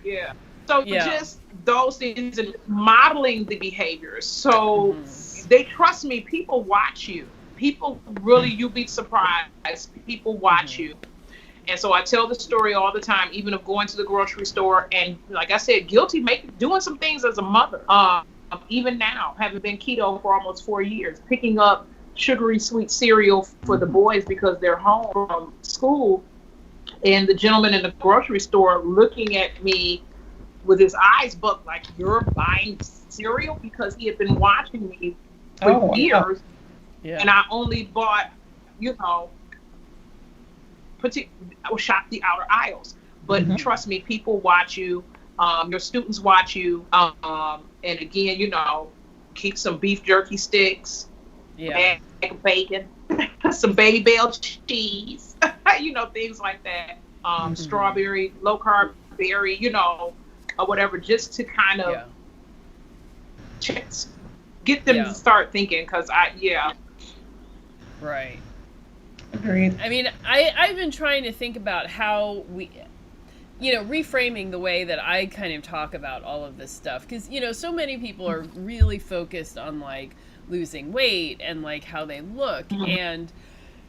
Yeah. So just those things and modeling the behaviors. So they trust me. People watch you. People really, you'll be surprised. People watch you. And so I tell the story all the time, even of going to the grocery store and, like I said, doing some things as a mother. Even now, having been keto for almost 4 years, picking up sugary sweet cereal for the boys because they're home from school, and the gentleman in the grocery store looking at me with his eyes bugged like, you're buying cereal? Because he had been watching me for years. Yeah. And I only bought, you know, I shop the outer aisles. But trust me, people watch you. Your students watch you. And again, you know, keep some beef jerky sticks, bag of bacon, some Baby Bell cheese, you know, things like that. Strawberry, low carb berry, you know, or whatever, just to kind of get them to start thinking. Because Right. Agreed. I mean, I've been trying to think about how we, you know, reframing the way that I kind of talk about all of this stuff. Because, you know, so many people are really focused on, like, losing weight and, like, how they look. And,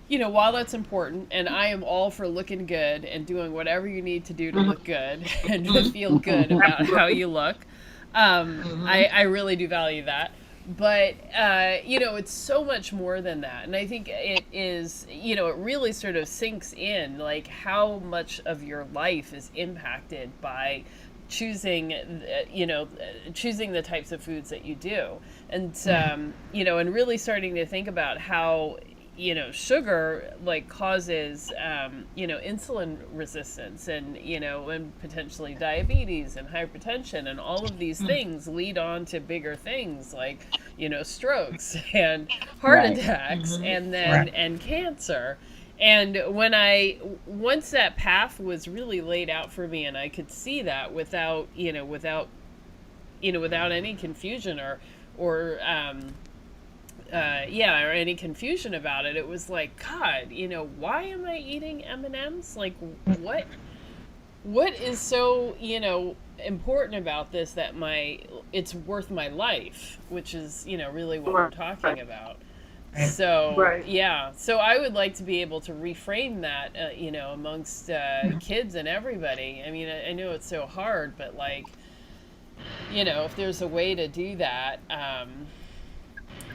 you know, while that's important, and I am all for looking good and doing whatever you need to do to look good and to feel good about how you look, I really do value that. But, you know, it's so much more than that. And I think it is, you know, it really sort of sinks in, like, how much of your life is impacted by choosing the types of foods that you do. And, you know, and really starting to think about how, you know, sugar, like, causes, you know, insulin resistance and, you know, and potentially diabetes and hypertension, and all of these things lead on to bigger things like, you know, strokes and heart attacks and then and cancer. And once that path was really laid out for me and I could see that without any confusion or any confusion about it, it was like, God, you know, why am I eating M&Ms? Like, what is so, you know, important about this that it's worth my life, which is, you know, really what we're talking about. So, so I would like to be able to reframe that, you know, amongst kids and everybody. I mean, I know it's so hard, but, like, you know, if there's a way to do that,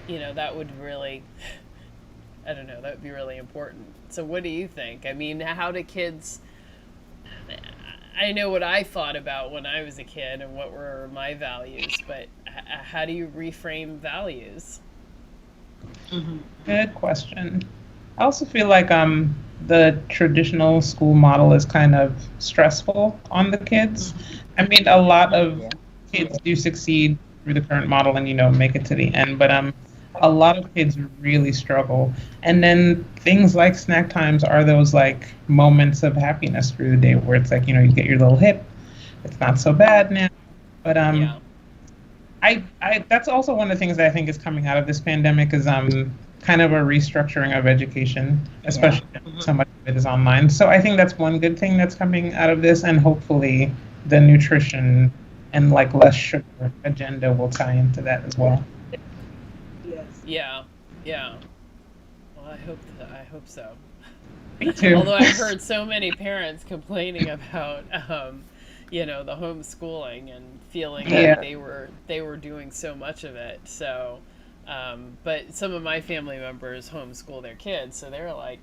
you know, that would really, I don't know, that would be really important. So what do you think? I mean, how do kids, I know what I thought about when I was a kid and what were my values, but how do you reframe values? Good question. I also feel like the traditional school model is kind of stressful on the kids. I made a lot of kids do succeed through the current model and, make it to the end. But a lot of kids really struggle. And then things like snack times are those like moments of happiness through the day where it's like, you get your little hit. It's not so bad now. But Yeah. I that's also one of the things that I think is coming out of this pandemic is kind of a restructuring of education, especially if so much of it is online. So I think that's one good thing that's coming out of this, and hopefully the nutrition and like less sugar agenda will tie into that as well. Yes. Yeah. Yeah. Well, I hope so. Me too. Although I've heard so many parents complaining about, the homeschooling and feeling like they were doing so much of it. So, but some of my family members homeschool their kids, so they're like,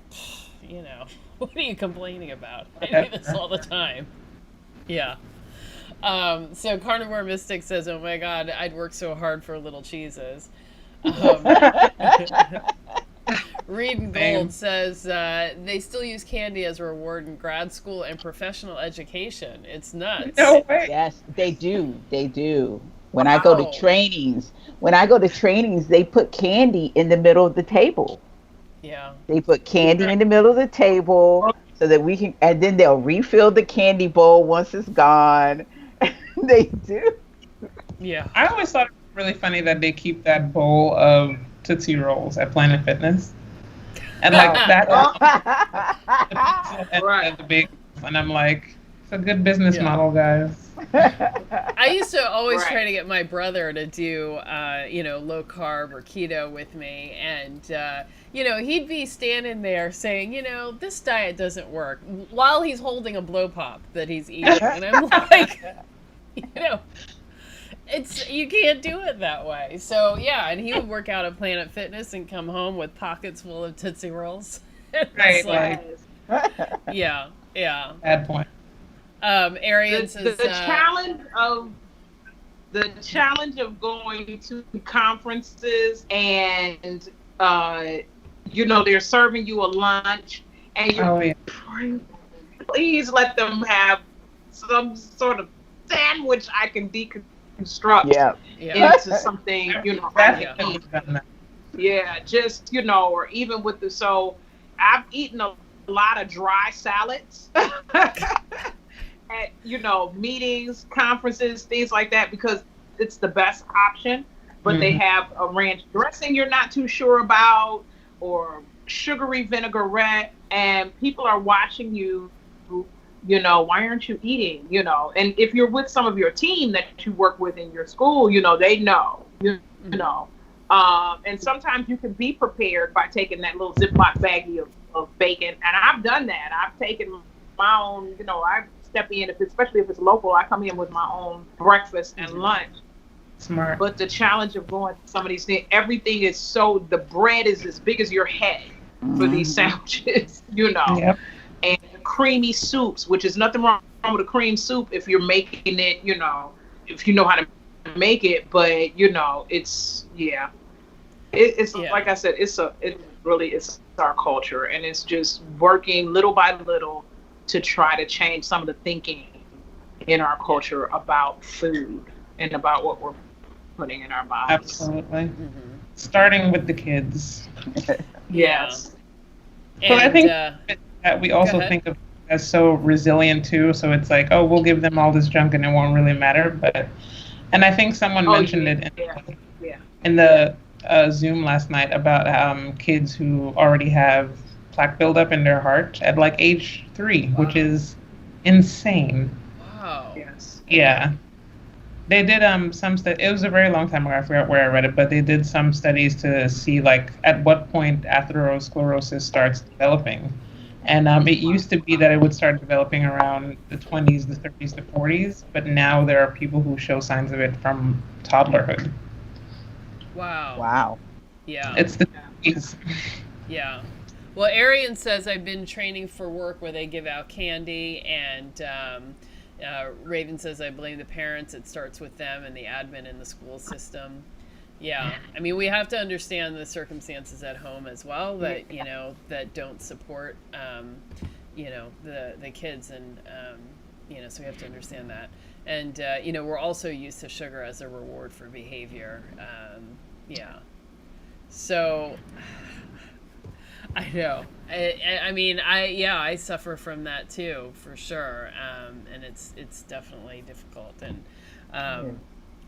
what are you complaining about? I do this all the time. Yeah. So Carnivore Mystic says, "Oh my God, I'd work so hard for little cheeses." Reed and Gold says they still use candy as a reward in grad school and professional education. It's nuts. No way. Yes, they do. They do. When I go to trainings, they put candy in the middle of the table. Yeah. They put candy in the middle of the table so that we can, and then they'll refill the candy bowl once it's gone. They do. Yeah. I always thought it was really funny that they keep that bowl of Tootsie Rolls at Planet Fitness. And like that, Right. the big, and I'm like, it's a good business model, guys. I used to always Right. try to get my brother to do, low carb or keto with me. And, he'd be standing there saying, this diet doesn't work while he's holding a blow pop that he's eating. And I'm like, you can't do it that way. So, yeah. And he would work out at Planet Fitness and come home with pockets full of Tootsie Rolls. Right. Yeah. Yeah. Bad point. Arian says The challenge of going to conferences and they're serving you a lunch and you're please let them have some sort of sandwich I can deconstruct into something I can eat. Yeah, just or even with I've eaten a lot of dry salads at meetings, conferences, things like that, because it's the best option. But they have a ranch dressing you're not too sure about, or sugary vinaigrette, and people are watching you. Why aren't you eating? And if you're with some of your team that you work with in your school, they know. And sometimes you can be prepared by taking that little Ziploc baggie of bacon, and I've done that. I've taken my own. I step in especially if it's local. I come in with my own breakfast and lunch. Smart. But the challenge of going to some of these things, everything is the bread is as big as your head for these sandwiches, Yep. And creamy soups, which is nothing wrong with a cream soup if you're making it, if you know how to make it, but it's like I said, it's our culture, and it's just working little by little to try to change some of the thinking in our culture about food and about what we're putting in our bodies. Absolutely. Starting with the kids. Yes. So I think that we also think of as so resilient too. So it's like, oh, we'll give them all this junk and it won't really matter. And I think someone mentioned it in the Zoom last night about kids who already have plaque buildup in their heart at like age 3, which is insane. Wow. Yes. Yeah. They did some it was a very long time ago, I forgot where I read it, but they did some studies to see like at what point atherosclerosis starts developing. And it used to be that it would start developing around the 20s, the 30s, the 40s, but now there are people who show signs of it from toddlerhood. Wow. Yeah. It's the 20s. Yeah. Well, Arian says I've been training for work where they give out candy, and Raven says I blame the parents. It starts with them and the admin in the school system. Yeah, I mean, we have to understand the circumstances at home as well that that don't support the kids, and So we have to understand that. And, we're also used to sugar as a reward for behavior. Yeah. So I know. I suffer from that too, for sure. And it's definitely difficult. And,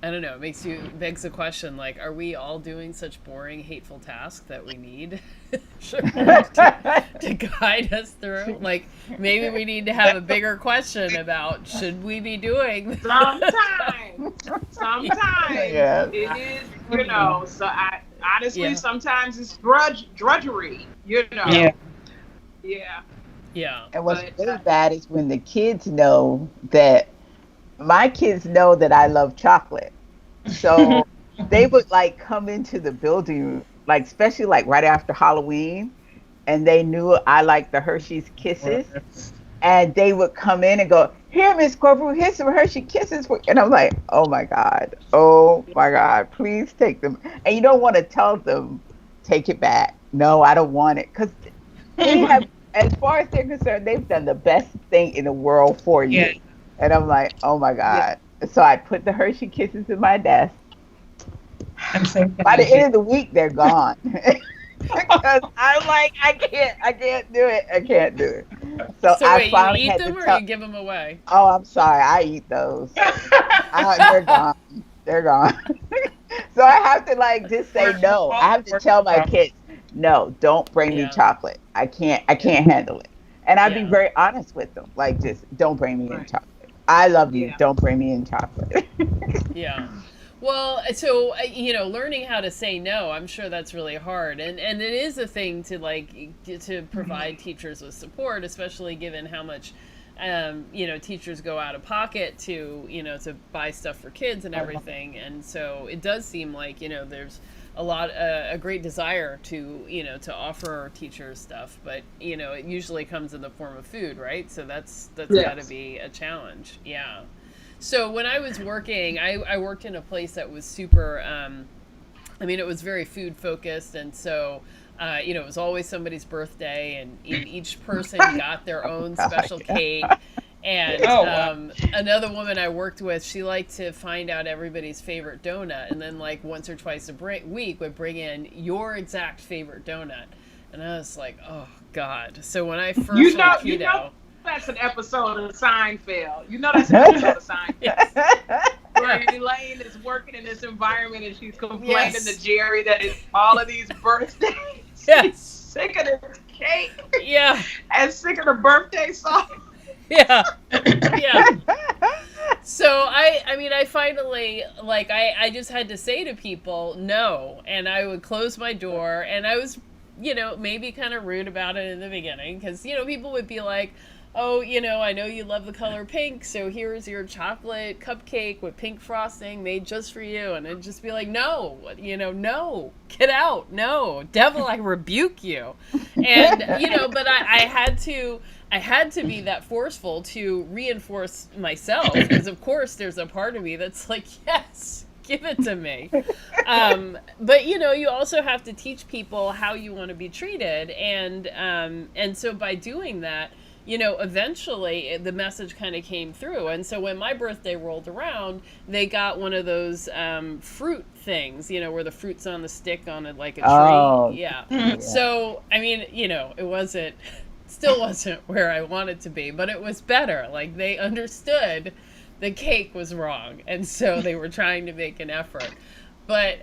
I don't know, it begs the question, like, are we all doing such boring, hateful tasks that we need sugar to guide us through? Like, maybe we need to have a bigger question about, should we be doing Sometimes Yeah. it is, so I honestly, sometimes it's drudgery, Yeah. Yeah. And what's really bad is when the kids know that my kids know that I love chocolate. So they would like come into the building, like especially like right after Halloween, and they knew I like the Hershey's Kisses. And they would come in and go, "Here, Miss Corporal, here's some Hershey Kisses for," and I'm like, "Oh my God, please take them." And you don't want to tell them, "Take it back." No, I don't want it, because they have, as far as they're concerned, they've done the best thing in the world for you. Yeah. And I'm like, "Oh my God." Yeah. So I put the Hershey Kisses in my desk. By the end of the week, they're gone. Because I'm like, I can't do it. I can't do it. So I wait, finally you eat had them to or you give them away? Oh, I'm sorry. I eat those. They're gone. They're gone. So I have to like just say no. I have to tell my kids, no, don't bring me chocolate. I can't handle it. And I'd be very honest with them. Like, just don't bring me in chocolate. I love you. Don't bring me in chocolate. Yeah. Well, so, learning how to say no, I'm sure that's really hard. And it is a thing to, to provide teachers with support, especially given how much, teachers go out of pocket to, to buy stuff for kids and everything. And so it does seem like, there's a great desire to, to offer teachers stuff. But, it usually comes in the form of food, right? So that's got to be a challenge. Yeah. So when I was working, I worked in a place that was super, it was very food focused. And so, it was always somebody's birthday, and each person got their own special cake. And another woman I worked with, she liked to find out everybody's favorite donut. And then like once or twice a week would bring in your exact favorite donut. And I was like, oh God. So when I first went keto, that's an episode of Seinfeld. That's an episode of Seinfeld. Yes. Where Elaine is working in this environment and she's complaining to Jerry that it's all of these birthdays. Yes. She's sick of this cake. Yeah. And sick of the birthday song. Yeah. Yeah. So I finally, I just had to say to people no, and I would close my door, and I was, maybe kind of rude about it in the beginning, because, people would be like, oh, I know you love the color pink, so here's your chocolate cupcake with pink frosting made just for you. And I'd just be like, no, no, get out, no, devil, I rebuke you. And, but I had to be that forceful to reinforce myself, because of course there's a part of me that's like, yes, give it to me. But you also have to teach people how you want to be treated. And so by doing that, eventually the message kind of came through. And so when my birthday rolled around, they got one of those fruit things, where the fruit's on the stick on a tree. Oh. Yeah. So, it still wasn't where I wanted to be, but it was better. Like, they understood the cake was wrong. And so they were trying to make an effort. But,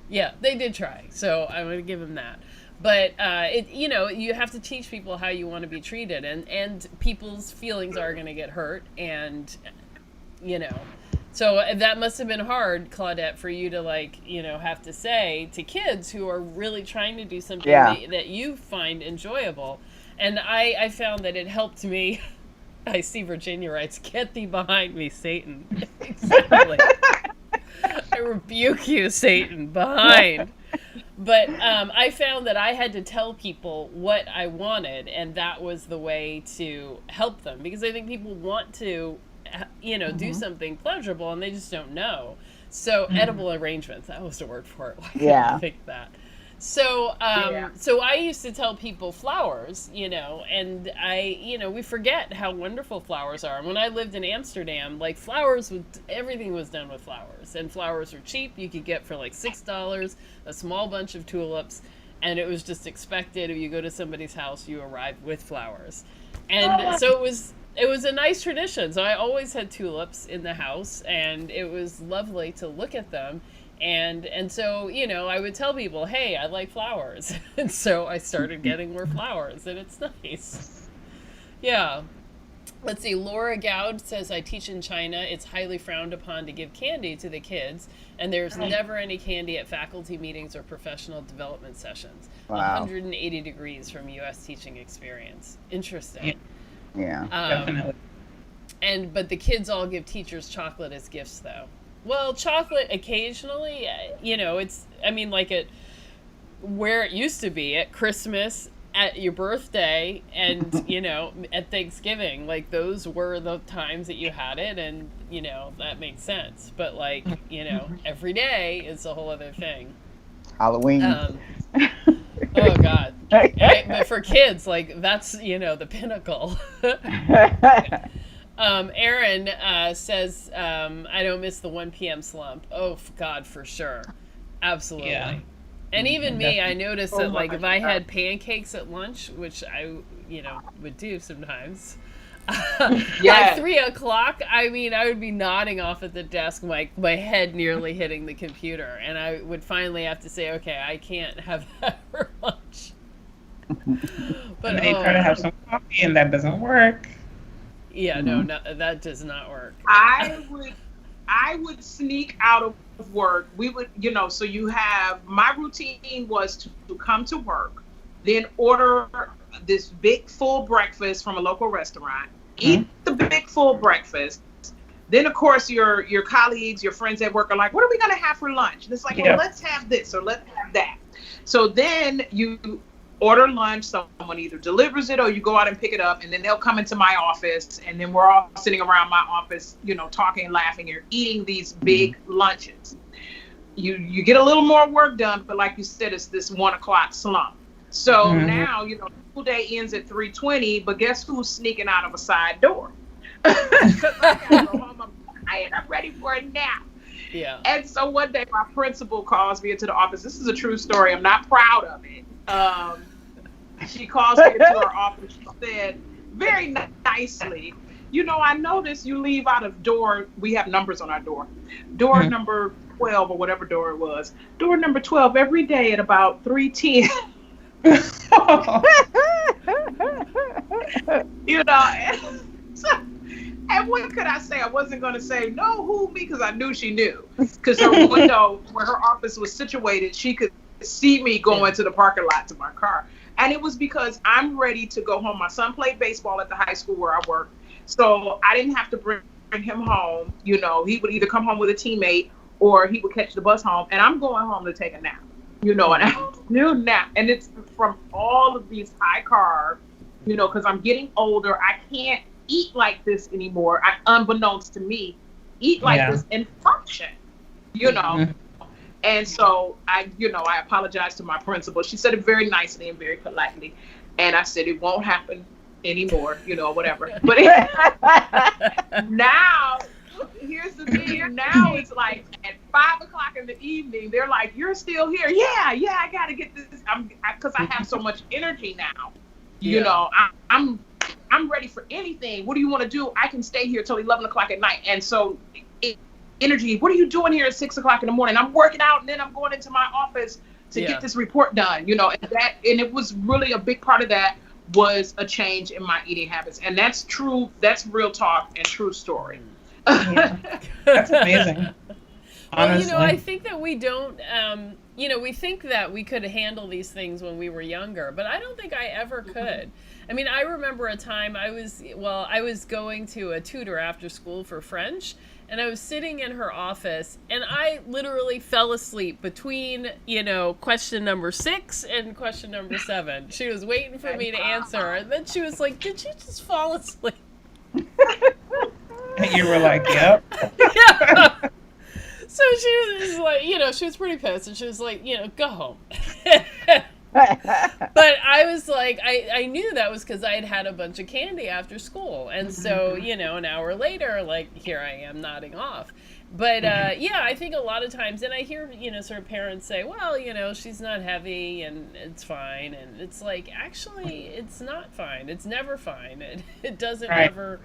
yeah, they did try. So I'm going to give them that. But you have to teach people how you want to be treated, and people's feelings are going to get hurt, and so that must have been hard, Claudette, for you to have to say to kids who are really trying to do something that you find enjoyable. And I found that it helped me. I see Virginia writes, "Get thee behind me, Satan." Exactly. I rebuke you, Satan, behind. But I found that I had to tell people what I wanted, and that was the way to help them, because I think people want to, do something pleasurable, and they just don't know. So edible arrangements, that was the word for it. Why couldn't I think that? So I used to tell people flowers, and we forget how wonderful flowers are. And when I lived in Amsterdam, like everything was done with flowers, and flowers were cheap. You could get for like $6 a small bunch of tulips, and it was just expected. If you go to somebody's house, you arrive with flowers, and so it was a nice tradition. So I always had tulips in the house, and it was lovely to look at them. And so, I would tell people, hey, I like flowers. And so I started getting more flowers, and it's nice. Yeah. Let's see. Laura Gowd says, I teach in China. It's highly frowned upon to give candy to the kids, and there's never any candy at faculty meetings or professional development sessions. Wow. 180 degrees from U.S. teaching experience. Interesting. Yeah, definitely. But the kids all give teachers chocolate as gifts, though. Well, chocolate occasionally, where it used to be at Christmas, at your birthday, and, at Thanksgiving, like those were the times that you had it, and, that makes sense. But every day is a whole other thing. Halloween. Oh God. But for kids, like that's, the pinnacle. Aaron says, I don't miss the 1 p.m. slump. Oh, God, for sure. Absolutely. Yeah. And even me, I noticed that, like, if I had pancakes at lunch, which I, would do sometimes, at 3 o'clock, I would be nodding off at the desk, my head nearly hitting the computer. And I would finally have to say, okay, I can't have that for lunch. But they try to have some coffee, and that doesn't work. Yeah, no, that does not work. I would sneak out of work. We would, so you have, my routine was to come to work, then order this big full breakfast from a local restaurant, eat the big full breakfast. Then, of course, your colleagues, your friends at work are like, what are we going to have for lunch? And it's like, well, let's have this or let's have that. So then you order lunch, someone either delivers it or you go out and pick it up, and then they'll come into my office, and then we're all sitting around my office, talking, laughing, or eating these big lunches. You get a little more work done, but like you said, it's this 1 o'clock slump. So now, school day ends at 3:20, but guess who's sneaking out of a side door? Because I gotta go home, I'm ready for a nap. Yeah. And so one day my principal calls me into the office. This is a true story. I'm not proud of it. She calls me into her office. She said very nicely, I noticed you leave out of door. We have numbers on our door. Door number 12 or whatever door it was. Door number 12 every day at about 3:10. And what could I say? I wasn't going to say, no, who, me, because I knew she knew. Because her window where her office was situated, she could see me going to the parking lot to my car. And it was because I'm ready to go home. My son played baseball at the high school where I work. So I didn't have to bring him home. He would either come home with a teammate or he would catch the bus home. And I'm going home to take a nap, an afternoon nap. And it's from all of these high carb, because I'm getting older. I can't eat like this anymore. Unbeknownst to me, eat like this and function, And so I apologized to my principal. She said it very nicely and very politely. And I said, it won't happen anymore, whatever. But now, here's the thing. Now it's like at 5 o'clock in the evening, they're like, you're still here. Yeah, I got to get this. Because I have so much energy now. I'm ready for anything. What do you want to do? I can stay here till 11 o'clock at night. And so energy, what are you doing here at 6 o'clock in the morning? I'm working out, and then I'm going into my office to get this report done, and it was really a big part of that was a change in my eating habits. And that's true. That's real talk and true story. Yeah. That's amazing. Honestly. Well, I think that we don't, we think that we could handle these things when we were younger, but I don't think I ever could. I remember a time I was going to a tutor after school for French, and I was sitting in her office, and I literally fell asleep between, question number 6 and question number 7. She was waiting for me to answer, and then she was like, did you just fall asleep? And you were like, yep. Yeah. So she was like, she was pretty pissed, and she was like, go home. But I was like, I knew that was because I had had a bunch of candy after school. And so, an hour later, like, here I am nodding off. But, yeah, I think a lot of times, and I hear, sort of parents say, well, she's not heavy and it's fine. And it's like, actually, it's not fine. It's never fine. It doesn't ever...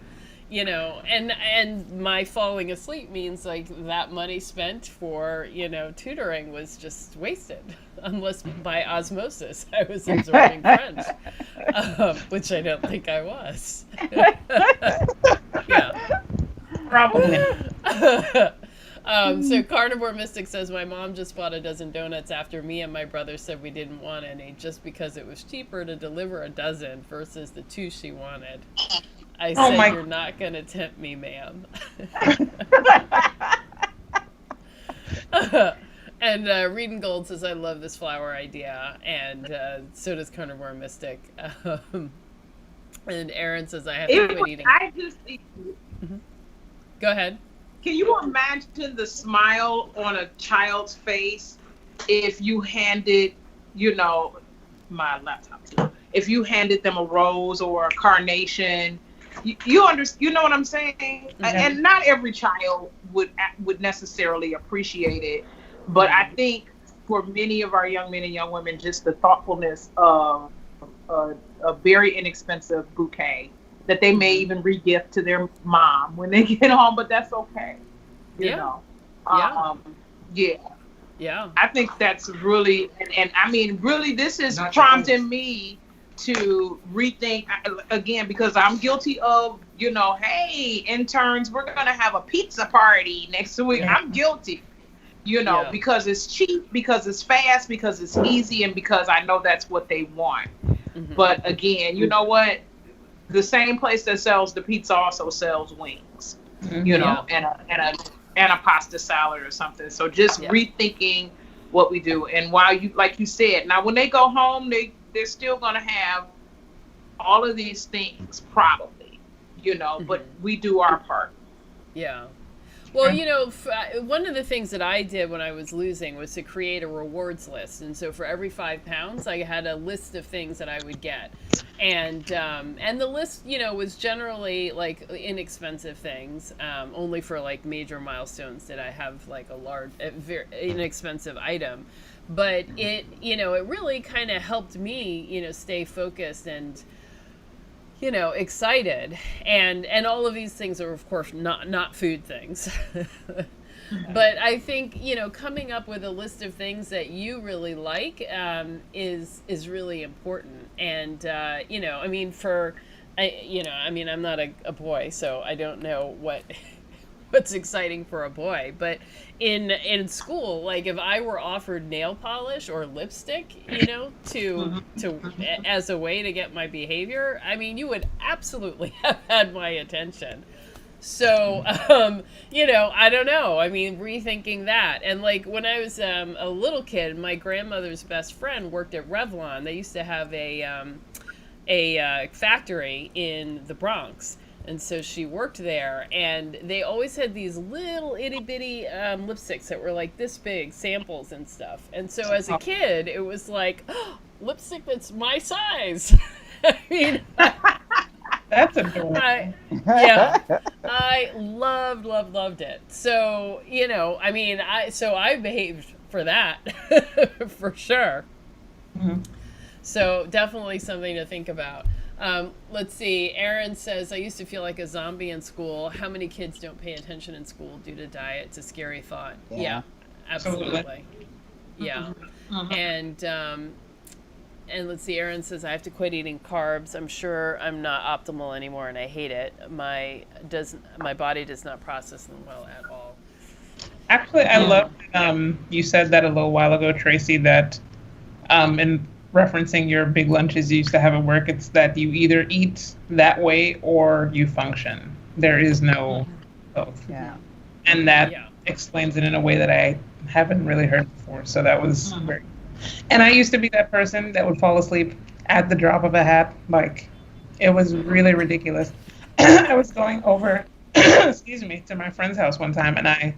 and my falling asleep means like that money spent for, tutoring was just wasted, unless by osmosis I was absorbing French, which I don't think I was. Yeah. Probably. So Carnivore Mystic says, my mom just bought a dozen donuts after me and my brother said we didn't want any, just because it was cheaper to deliver a dozen versus the 2 she wanted. I said, you're not going to tempt me, ma'am. And Reading Gold says, I love this flower idea. And so does Carnivore Mystic. And Aaron says, I have to quit eating. Go ahead. Can you imagine the smile on a child's face if you handed, my laptop too, if you handed them a rose or a carnation? You know what I'm saying? Mm-hmm. And not every child would necessarily appreciate it, but I think for many of our young men and young women, just the thoughtfulness of a very inexpensive bouquet that they may even re-gift to their mom when they get home, but that's okay. You know? Yeah. I think that's really, and I mean, really, this is prompting me to rethink again, because I'm guilty of, hey, interns, we're going to have a pizza party next week. Yeah. I'm guilty, because it's cheap, because it's fast, because it's easy, and because I know that's what they want. Mm-hmm. But again, you know what? The same place that sells the pizza also sells wings, and a pasta salad or something. So just rethinking what we do. And while like you said, now when they go home, they're still going to have all of these things probably, but we do our part. Yeah. Well, one of the things that I did when I was losing was to create a rewards list. And so for every 5 pounds, I had a list of things that I would get. And the list, was generally like inexpensive things. Only for like major milestones did I have like a very inexpensive item. But it really kind of helped me, stay focused and, excited. And all of these things are, of course, not food things. But I think, coming up with a list of things that you really like is really important. And, I'm not a boy, so I don't know what's exciting for a boy, but in school, like if I were offered nail polish or lipstick, to as a way to get my behavior, you would absolutely have had my attention. So, I don't know. Rethinking that. And like when I was a little kid, my grandmother's best friend worked at Revlon. They used to have a factory in the Bronx. And so she worked there, and they always had these little itty-bitty lipsticks that were like this big, samples and stuff. And so as a kid, it was like, lipstick that's my size. That's adorable. I loved it. So, I behaved for that, for sure. Mm-hmm. So definitely something to think about. Let's see. Aaron says, I used to feel like a zombie in school. How many kids don't pay attention in school due to diet? It's a scary thought. Yeah, absolutely. Yeah. Mm-hmm. And let's see. Aaron says, I have to quit eating carbs. I'm sure I'm not optimal anymore, and I hate it. My body does not process them well at all. Actually, I love you said that a little while ago, Tracy, that in referencing your big lunches you used to have at work, it's that you either eat that way or you function. There is no both. Yeah. And that explains it in a way that I haven't really heard before. So that was very. And I used to be that person that would fall asleep at the drop of a hat. Like, it was really ridiculous. I was going over, to my friend's house one time, and I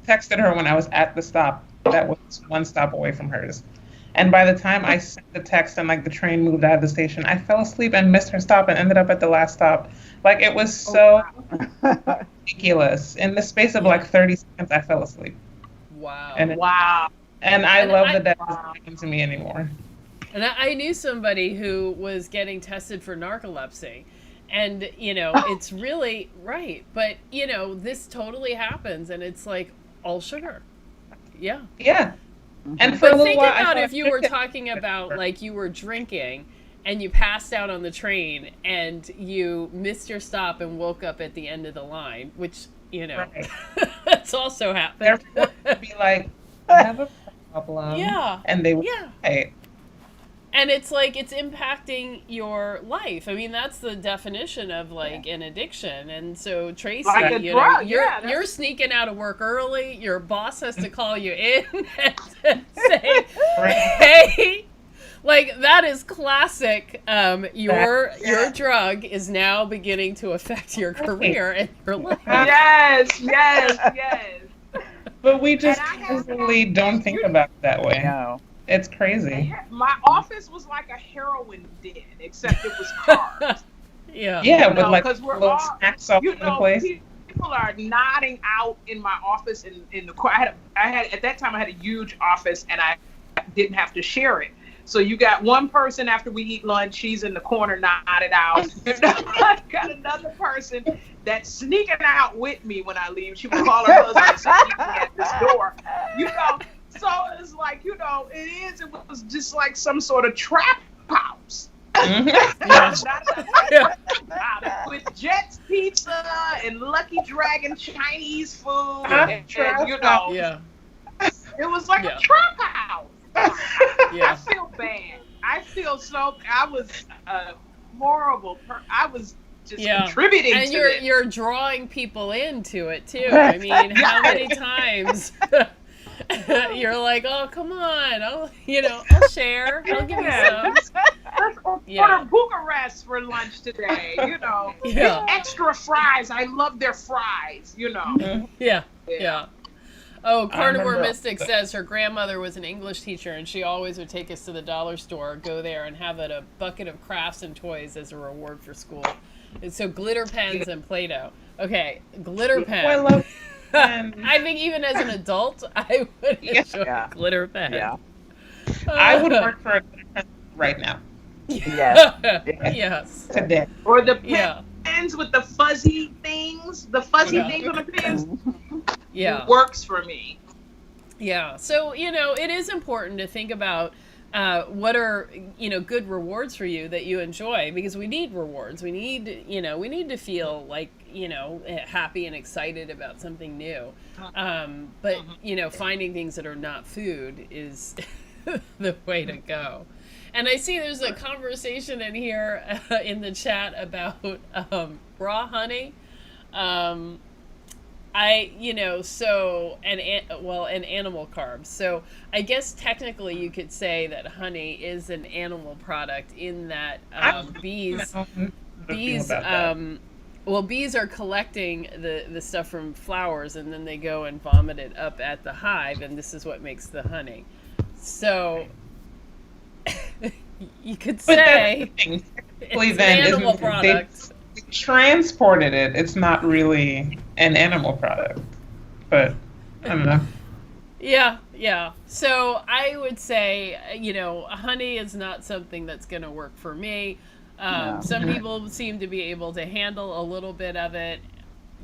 texted her when I was at the stop that was one stop away from hers. And by the time I sent the text and like the train moved out of the station, I fell asleep and missed her stop and ended up at the last stop. Like it was so ridiculous. In the space of like 30 seconds, I fell asleep. Wow. And I love that that doesn't happen to me anymore. And I knew somebody who was getting tested for narcolepsy. And, you know, it's really right. But, you know, this totally happens. And it's like all sugar. Yeah. Yeah. And for But a little think while, about if you were talking about like you were drinking and you passed out on the train and you missed your stop and woke up at the end of the line, which, you know, Right. that's also happened. Everyone would be like, I have a problem. Yeah. And they would Yeah. say, And it's like it's impacting your life. I mean, that's the definition of like an addiction. And so Tracy, Like a you drug, know, yeah, you're sneaking out of work early. Your boss has to call you in and say, "Hey." Like that is classic. Your drug is now beginning to affect your career and your life. Yes. but we just And I have- casually don't think about it that way. No. It's crazy. Yeah, my office was like a heroin den, except it was carbs. Yeah. Yeah, You with know, like 'cause we're little all- snacks all You over the know, place. people are nodding out in my office in the I had at that time I had a huge office and I didn't have to share it. So you got one person after we eat lunch, she's in the corner nodded out. You know, I got another person that's sneaking out with me when I leave. She would call her husband sneaking at this door. You know, so it's like, you know, it was just like some sort of trap house. With Jets Pizza and Lucky Dragon Chinese food, and you know, Yeah. it was like Yeah. a trap house. Yeah. I feel bad. I feel so. I was a horrible. I was just contributing and to it. you're drawing people into it too. I mean, how many times you're like, oh, come on, I'll share, I'll give you some. Order Bucharest for lunch today. You know, Yeah. extra fries. I love their fries. You know. Yeah. Oh, Carnivore remember- Mystic says her grandmother was an English teacher and she always would take us to the dollar store, go there and have a bucket of crafts and toys as a reward for school. And so glitter pens and Play-Doh. Okay, glitter pen. Oh, I love pen. I think even as an adult, I would enjoy a glitter pen. Yeah. I would work for a glitter pen right now. Yes. Yes. Today. Or the Yeah. pens with the fuzzy things. The fuzzy Yeah. things on the pens. Yeah. Works for me. Yeah. So, it is important to think about what are, good rewards for you that you enjoy, because we need rewards. We need, we need to feel like, happy and excited about something new. But, finding things that are not food is the way to go. And I see there's a conversation in here in the chat about raw honey. And animal carbs. So I guess technically you could say that honey is an animal product in that bees bees are collecting the stuff from flowers and then they go and vomit it up at the hive, and this is what makes the honey. So you could say it's an animal product. They transported it. It's not really an animal product, but I don't know. Yeah. So I would say, honey is not something that's going to work for me. No. Some people seem to be able to handle a little bit of it,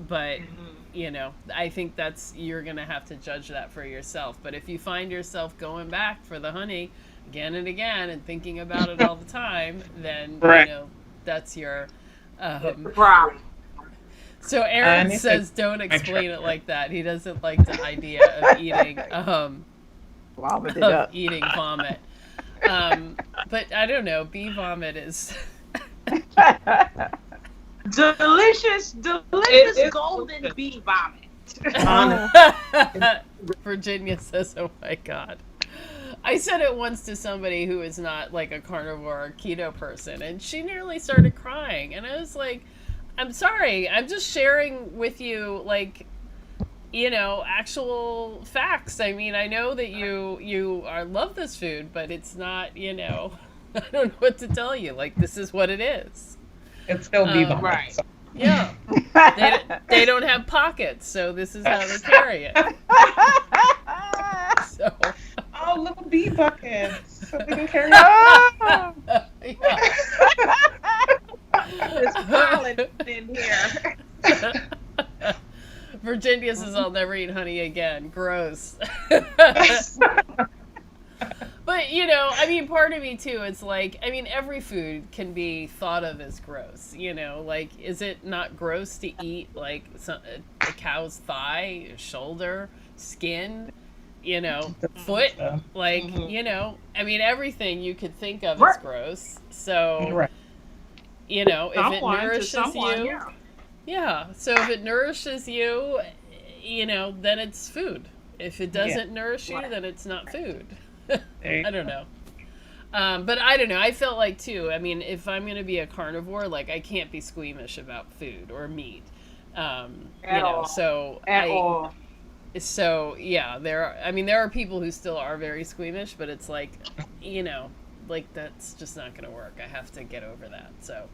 but, I think you're going to have to judge that for yourself. But if you find yourself going back for the honey again and again and thinking about it all the time, then, that's your... Problem. So Aaron says, "Don't explain it like that." He doesn't like the idea of eating eating vomit. But I don't know. Bee vomit is delicious golden bee vomit. Virginia says, "Oh my God." I said it once to somebody who is not like a carnivore or keto person, and she nearly started crying. And I was like, I'm sorry, I'm just sharing with you, like, actual facts. I mean, I know that you love this food, but it's not, I don't know what to tell you. Like, this is what it is. It's still beef on right. it. So. Yeah. They don't have pockets, so this is how they carry it. So. Oh, little bee buckets, so they can carry it. There's pollen in here. Virginia says I'll never eat honey again. Gross. But, I mean, part of me, too, it's like, I mean, every food can be thought of as gross, Like, is it not gross to eat, like, a cow's thigh, shoulder, skin, foot? Like, I mean, everything you could think of as gross. So, if it nourishes you... Yeah, so if it nourishes you, then it's food. If it doesn't nourish you, then it's not food. I don't know. But I don't know. I felt like, too, I mean, if I'm going to be a carnivore, like, I can't be squeamish about food or meat. At all. So So, yeah, there are people who still are very squeamish, but it's like, like, that's just not going to work. I have to get over that, so...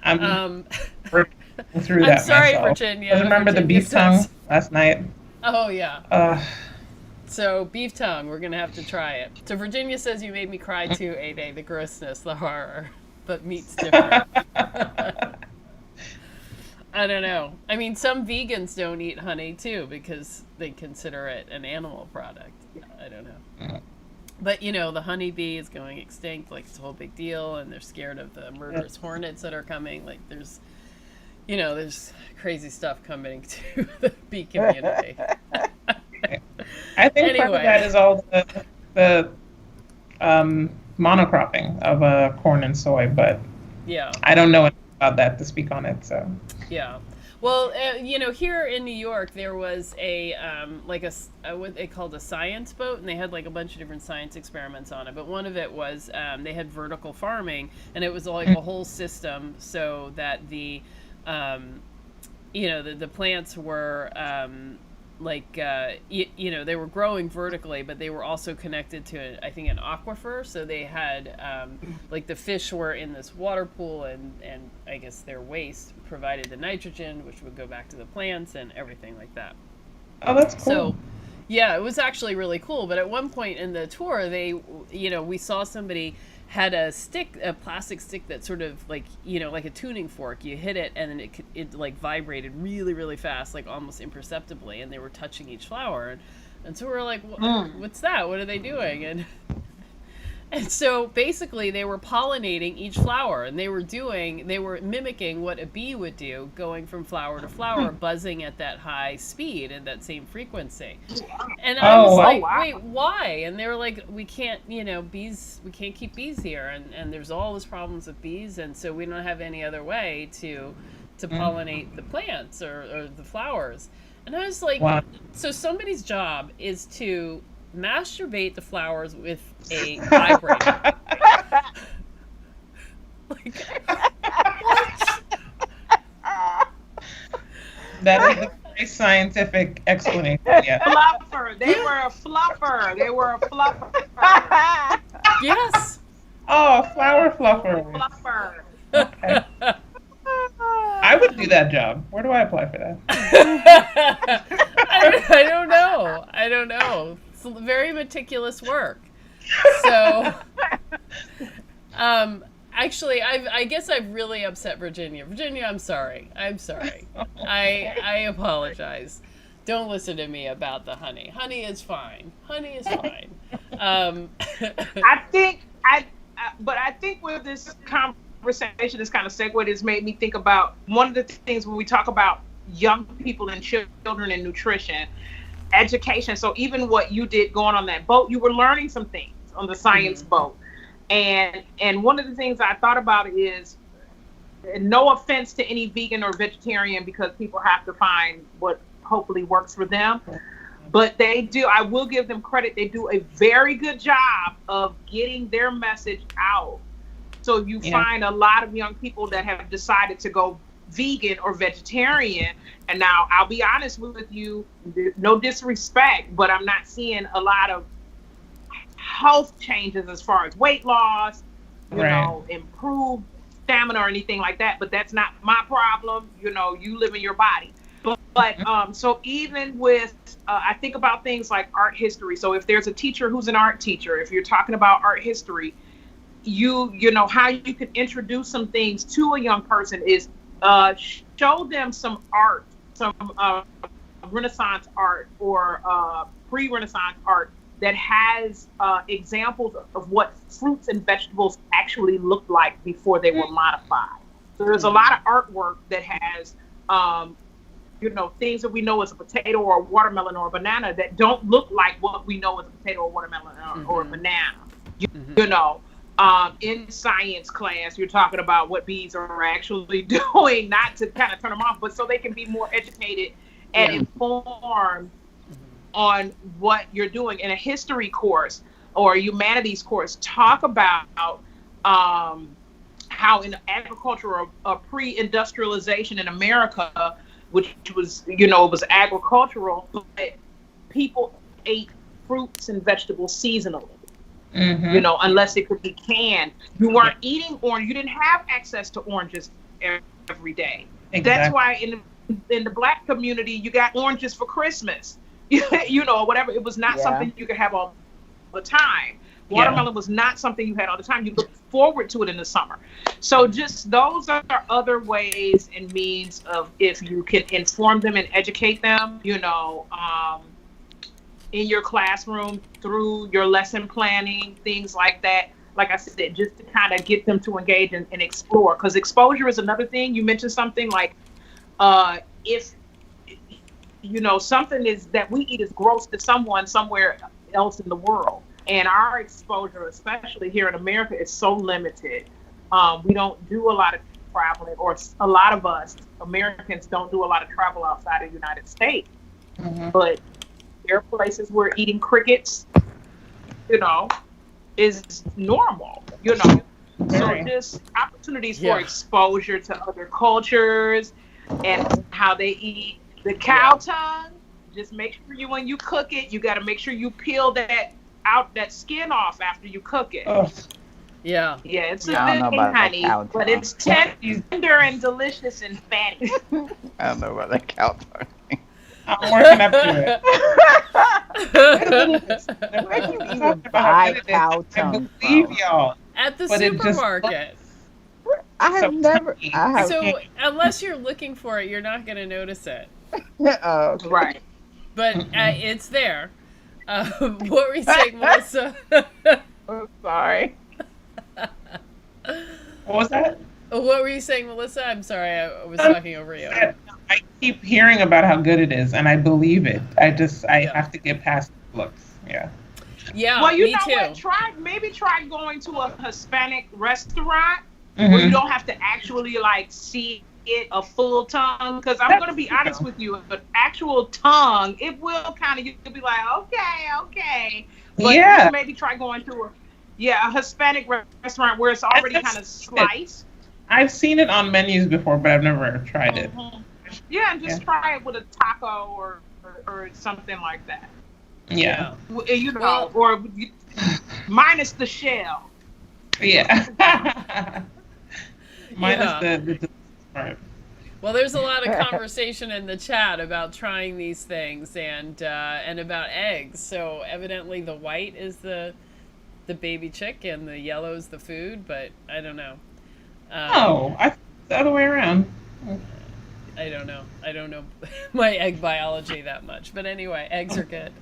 I'm through that. I'm sorry, myself. Virginia. I remember the beef tongue last night. Oh, yeah. So, beef tongue, we're going to have to try it. So, Virginia says you made me cry too, A-Day, the grossness, the horror. But meat's different. I don't know. I mean, some vegans don't eat honey, too, because they consider it an animal product. I don't know. But, the honeybee is going extinct, like, it's a whole big deal, and they're scared of the murderous hornets that are coming. Like, there's crazy stuff coming to the bee community. I think part of that is all the monocropping of corn and soy, but I don't know enough about that to speak on it. So well, here in New York there was a what they called a science boat, and they had like a bunch of different science experiments on it. But one of it was they had vertical farming, and it was like a whole system so that the the plants were they were growing vertically, but they were also connected to, I think, an aquifer. So they had, the fish were in this water pool, and I guess their waste provided the nitrogen, which would go back to the plants and everything like that. Oh, that's cool. So, yeah, it was actually really cool. But at one point in the tour, we saw somebody had a plastic stick that sort of like a tuning fork. You hit it and then it like vibrated really, really fast, like almost imperceptibly, and they were touching each flower, and so we're like, what's that? What are they doing? And so basically they were pollinating each flower, and they were mimicking what a bee would do, going from flower to flower, buzzing at that high speed and that same frequency. And I was wait, why? And they were like, we can't, bees, we can't keep bees here, and there's all these problems with bees, and so we don't have any other way to pollinate the plants or the flowers. And I was like, so somebody's job is to masturbate the flowers with a vibrator. Like, what? That is a very scientific explanation. Yeah. Fluffer. They were a fluffer. Yes. Oh, flower fluffer. Fluffer. Okay. I would do that job. Where do I apply for that? I don't know. It's very meticulous work. So, actually, I guess I've really upset Virginia. Virginia, I'm sorry. I apologize. Don't listen to me about the honey. Honey is fine. I think with this conversation, this kind of segue has made me think about one of the things when we talk about young people and children and nutrition, education. So even what you did going on that boat, you were learning some things on the science boat. And one of the things I thought about is, no offense to any vegan or vegetarian, because people have to find what hopefully works for them. But I will give them credit, they do a very good job of getting their message out. So you find a lot of young people that have decided to go vegan or vegetarian. And now I'll be honest with you, no disrespect, but I'm not seeing a lot of health changes as far as weight loss, improved stamina or anything like that. But that's not my problem. You live in your body. But so even with, I think about things like art history. So if there's a teacher who's an art teacher, if you're talking about art history, you know how you can introduce some things to a young person is show them some art, some Renaissance art or pre-Renaissance art that has examples of what fruits and vegetables actually looked like before they were modified. So there's a lot of artwork that has things that we know as a potato or a watermelon or a banana that don't look like what we know as a potato or watermelon or a banana. In science class, you're talking about what bees are actually doing, not to kind of turn them off, but so they can be more educated and informed on what you're doing. In a history course or a humanities course, talk about how in agriculture or pre-industrialization in America, which was, it was agricultural, but people ate fruits and vegetables seasonally. Unless it could be canned. You weren't eating orange. You didn't have access to oranges every day. Exactly. That's why in the Black community, you got oranges for Christmas. Whatever. It was not something you could have all the time. Watermelon was not something you had all the time. You looked forward to it in the summer. So just those are other ways and means of if you can inform them and educate them, in your classroom through your lesson planning, things like that. Like I said, just to kind of get them to engage and explore. Because exposure is another thing. You mentioned something like if, something is that we eat is gross to someone somewhere else in the world. And our exposure, especially here in America, is so limited. We don't do a lot of traveling, or a lot of us Americans don't do a lot of travel outside of the United States. But there are places where eating crickets, is normal, So just opportunities for exposure to other cultures and how they eat. The cow tongue, just make sure when you cook it, you got to make sure you peel that skin off after you cook it. Oh. Yeah. Yeah, it's a good thing, honey, but it's tender and delicious and fatty. I don't know about that cow tongue. I'm working up to it. Where do you even buy cow tongue? I believe y'all. At the supermarket. I have never. So unless you're looking for it, you're not going to notice it. Oh, okay. Right. But it's there. What were you saying, Melissa? I'm sorry. What was that? What were you saying, Melissa? I'm sorry, I was talking over you. I keep hearing about how good it is, and I believe it. I have to get past the looks. Yeah. Yeah. Well, me too. What? Try going to a Hispanic restaurant where you don't have to actually see it a full tongue. Because I'm going to be honest with you, an actual tongue, it will you'll be like, okay. But just maybe try going to a Hispanic restaurant where it's already kind of sliced. I've seen it on menus before, but I've never tried it. Yeah, and just try it with a taco or something like that. Yeah. Or minus the shell. Yeah. Minus the part. Well, there's a lot of conversation in the chat about trying these things and about eggs. So evidently the white is the baby chick and the yellow is the food, but I don't know. I the other way around. I don't know my egg biology that much, but anyway, eggs are good.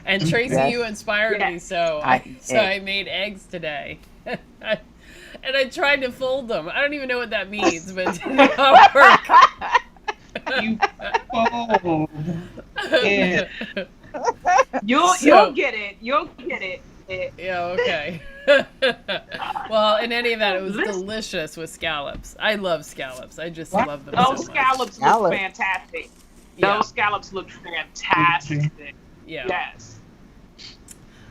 And Tracy, you inspired me, so I made eggs today. And I tried to fold them. I don't even know what that means, but it did not work. You fold it. You'll get it. You'll get it. Yeah, okay. Well, in any event, it was delicious with scallops. I love scallops. I just love them so much. Those scallops look fantastic. Yeah. Those scallops look fantastic. Yeah. Yes.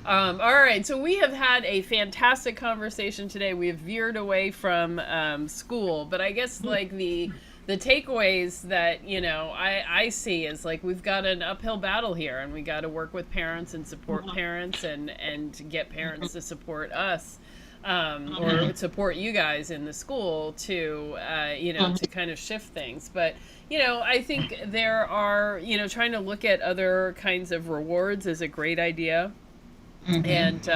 All right, so we have had a fantastic conversation today. We have veered away from school, but I guess the the takeaways that, I see is like we've got an uphill battle here, and we got to work with parents and support parents and get parents to support us, or support you guys in the school to, to kind of shift things. But, I think there are, trying to look at other kinds of rewards is a great idea. And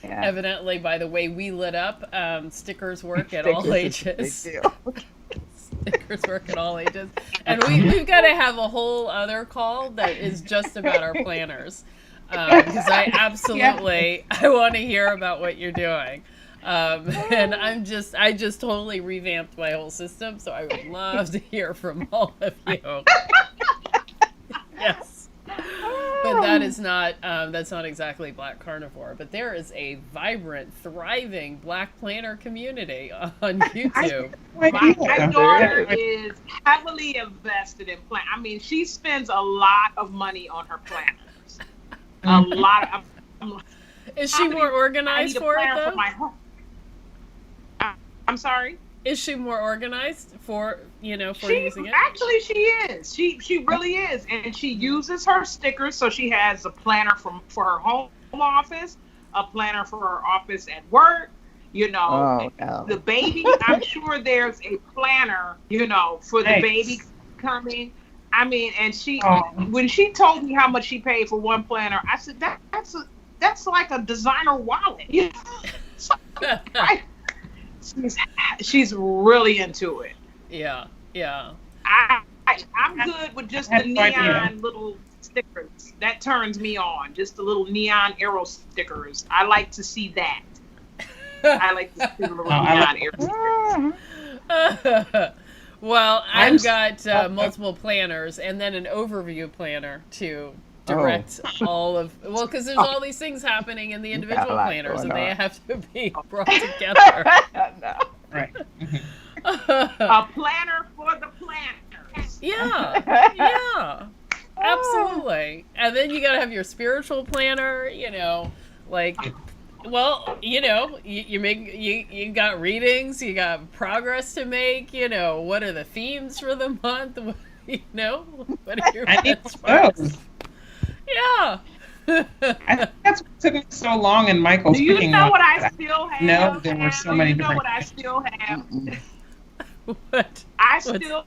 evidently, by the way we lit up, stickers work at all ages. Stickers work at all ages. And we've got to have a whole other call that is just about our planners. Because I want to hear about what you're doing. And I just totally revamped my whole system, so I would love to hear from all of you. Yes. But that's not exactly Black Carnivore. But there is a vibrant, thriving Black planner community on YouTube. My daughter is heavily invested in plan. I mean, she spends a lot of money on her planners. A lot of. Is she more organized for it though? I'm sorry. Is she more organized for using it? Actually, she is. She really is, and she uses her stickers. So she has a planner for her home office, a planner for her office at work. The baby. I'm sure there's a planner. For the baby coming. I mean, and when she told me how much she paid for one planner, I said that's like a designer wallet. She's really into it. Yeah. I'm good with just the neon little stickers. That turns me on. Just the little neon arrow stickers. I like to see that. I like to see the little neon arrow stickers. Well, I've got multiple planners and then an overview planner to direct all of, because there's all these things happening in the individual planners, and they have to be brought together. Right. A planner for the planners. Yeah, absolutely. And then you got to have your spiritual planner. You got readings, you got progress to make. What are the themes for the month? What are your benchmarks? Yeah. I think that's what took me so long in Michael's. Do you know what I still have? No, there were so many different. What I still have? What? I still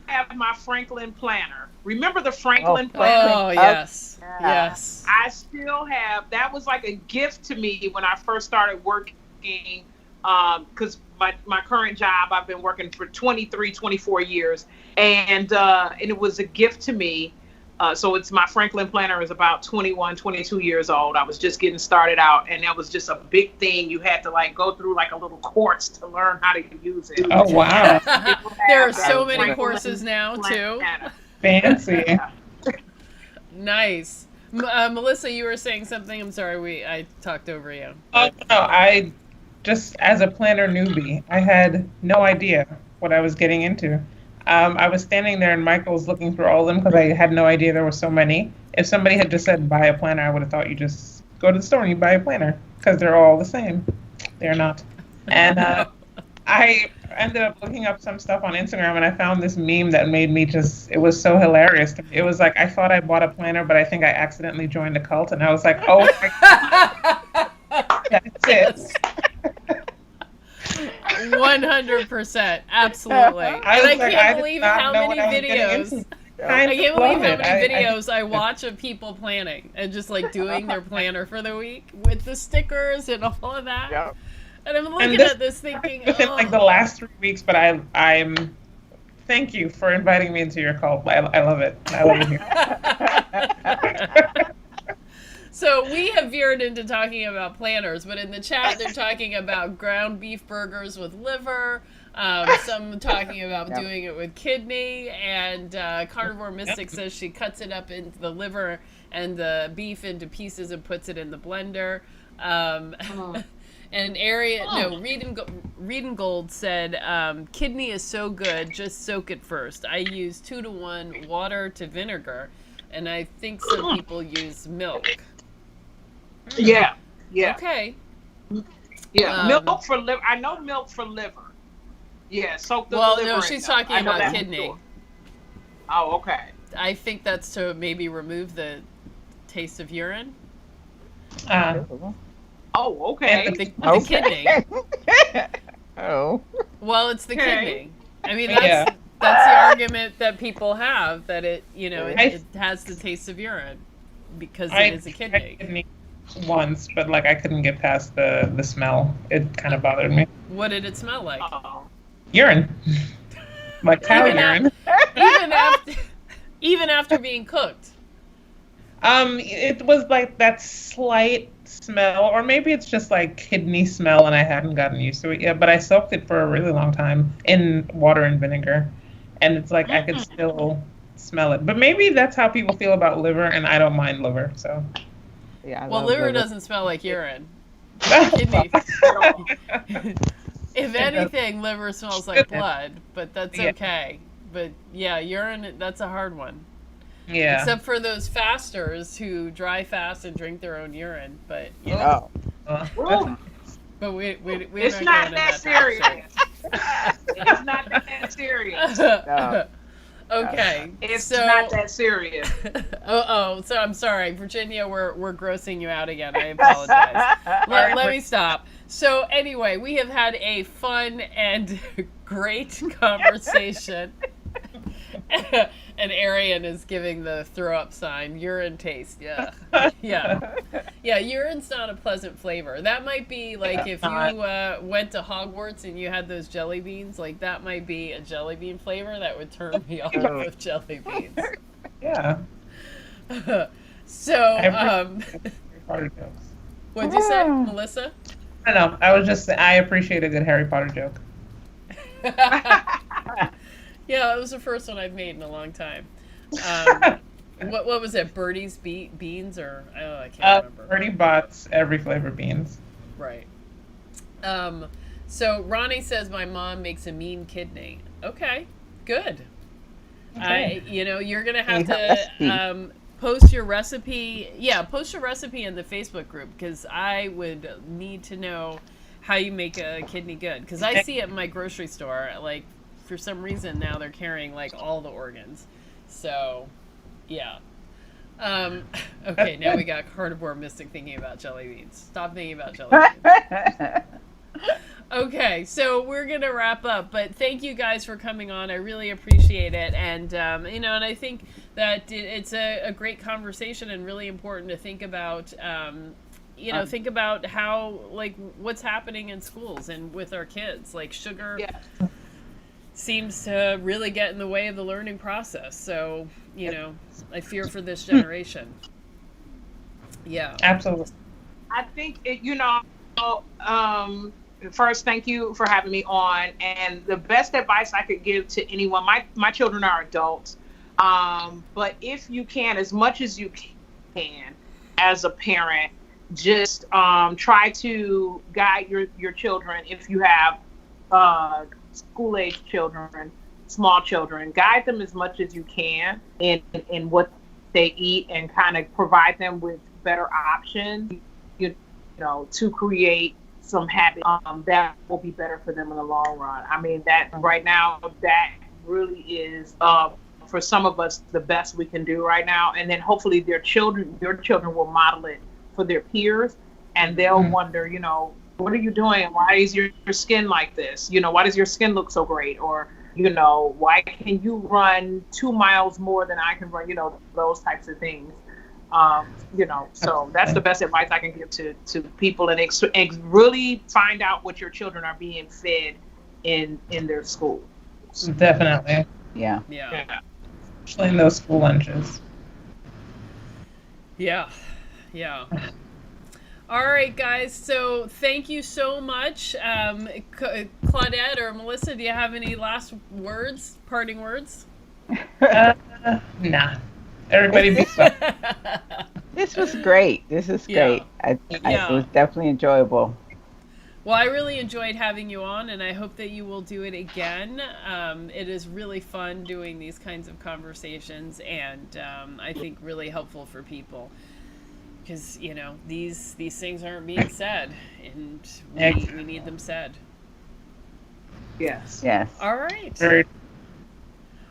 have my Franklin planner. Remember the Franklin planner? Oh, yes. Yes. I still have. That was like a gift to me when I first started working, because my current job, I've been working for 24 years, and it was a gift to me. So it's my Franklin planner is about 21, 22 years old. I was just getting started out, and that was just a big thing. You had to go through a little course to learn how to use it. Oh, wow. There are so many courses now, too. Fancy. Nice. Melissa, you were saying something. I'm sorry, I talked over you. Oh, no, I just, as a planner newbie, I had no idea what I was getting into. I was standing there and Michael was looking through all of them because I had no idea there were so many. If somebody had just said buy a planner, I would have thought you just go to the store and you buy a planner because they're all the same. They're not. And I ended up looking up some stuff on Instagram and I found this meme that made me it was so hilarious to me. It was like, I thought I bought a planner, but I think I accidentally joined a cult. And I was like, oh my God, that's it. 100%, absolutely. And I can't believe how many videos. I can't believe how many videos I watch of people planning and just doing their planner for the week with the stickers and all of that. Yep. And I'm looking at this thinking, within the last 3 weeks. But I'm. Thank you for inviting me into your cult. I love it. I love it here. So we have veered into talking about planners, but in the chat they're talking about ground beef burgers with liver, some talking about doing it with kidney, and Carnivore Mystic says she cuts it up into the liver and the beef into pieces and puts it in the blender. And Reed and Gold said, kidney is so good, just soak it first. I use 2-to-1 water to vinegar, and I think some people use milk. Yeah. Okay. Yeah, milk for liver. I know milk for liver. Yeah, soak the Well, liver no, in, she's though. talking I know about that for kidney. sure. Oh, okay. I think that's to maybe remove the taste of urine. Oh, okay. The kidney. Oh. Well, it's the Okay. kidney. I mean, Yeah. that's the argument that people have, that it, you know, I- it has the taste of urine because I it is a tried kidney. once, but like I couldn't get past the smell. It kind of bothered me. What did it smell like? Oh. Urine, like cow Even urine. even after being cooked. It was like that slight smell, or maybe it's just like kidney smell, and I hadn't gotten used to it yet. But I soaked it for a really long time in water and vinegar, and it's like I could still smell it. But maybe that's how people feel about liver, and I don't mind liver. So, Yeah. I Well, love liver liver. doesn't smell like urine. Kidney. If anything, liver smells like blood, but that's Yeah. okay. But yeah, urine, that's a hard one. Yeah. Except for those fasters who dry fast and drink their own urine. But you know, Oh. Ooh, but we're it's not not going that in serious. that It's not that serious. direction. Okay. It's so, not that serious. so I'm sorry, Virginia. We're grossing you out again. I apologize. Let me stop. So anyway, we have had a fun and great conversation. And Arian is giving the throw up sign. Urine taste, yeah. Yeah, urine's not a pleasant flavor. That might be like if you went to Hogwarts and you had those jelly beans, like that might be a jelly bean flavor that would turn me off of jelly beans. Yeah. So, Potter jokes. what'd you say, Melissa? I don't know. I was just I appreciate a good Harry Potter joke. Yeah, that was the first one I've made in a long time. What was it? Birdie's beans or I can't remember. Birdie Bots, every flavor beans. Right. So Ronnie says my mom makes a mean kidney. Okay, good. Okay. You're gonna have Recipe. to post your recipe. Yeah, post your recipe in the Facebook group because I would need to know how you make a kidney good. Because I see it in my grocery store. Like for some reason now they're carrying like all the organs. So, yeah. Okay, now we got Carnivore Mystic thinking about jelly beans. Stop thinking about jelly beans. Okay, so we're gonna wrap up, but thank you guys for coming on. I really appreciate it, and and I think that it's a great conversation and really important to think about. Think about how what's happening in schools and with our kids. Like sugar seems to really get in the way of the learning process. So I fear for this generation. Yeah, Absolutely. I think first, thank you for having me on. And the best advice I could give to anyone, my children are adults, but if you can, as much as you can, as a parent, just try to guide your children. If you have school-age children, small children, guide them as much as you can in what they eat and kind of provide them with better options, to create some habit that will be better for them in the long run. I mean, that right now, that really is for some of us the best we can do right now. And then hopefully your children will model it for their peers, and they'll wonder, what are you doing? Why is your skin like this? Why does your skin look so great? Or why can you run 2 miles more than I can run? Those types of things. So that's the best advice I can give to people, and really find out what your children are being fed in their school. Definitely. Yeah. Especially in those school lunches. Yeah. All right, guys. So thank you so much. Claudette or Melissa, do you have any last words, parting words? Nah. Everybody be well. This was great. This is great. It was definitely enjoyable. Well, I really enjoyed having you on, and I hope that you will do it again. It is really fun doing these kinds of conversations, and I think really helpful for people. Because, these things aren't being said, and we need them said. Yes. Yes. All right. Very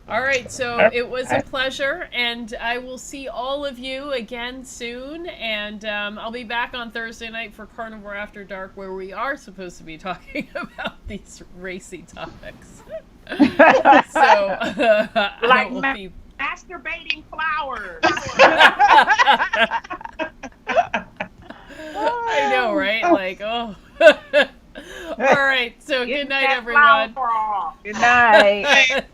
All right, so All it was a right. pleasure, and I will see all of you again soon. And I'll be back on Thursday night for Carnivore After Dark, where we are supposed to be talking about these racy topics. So Like I will be. masturbating flowers. I know, right? Like, oh. All right, so good Getting night, that everyone. flower off. Good night.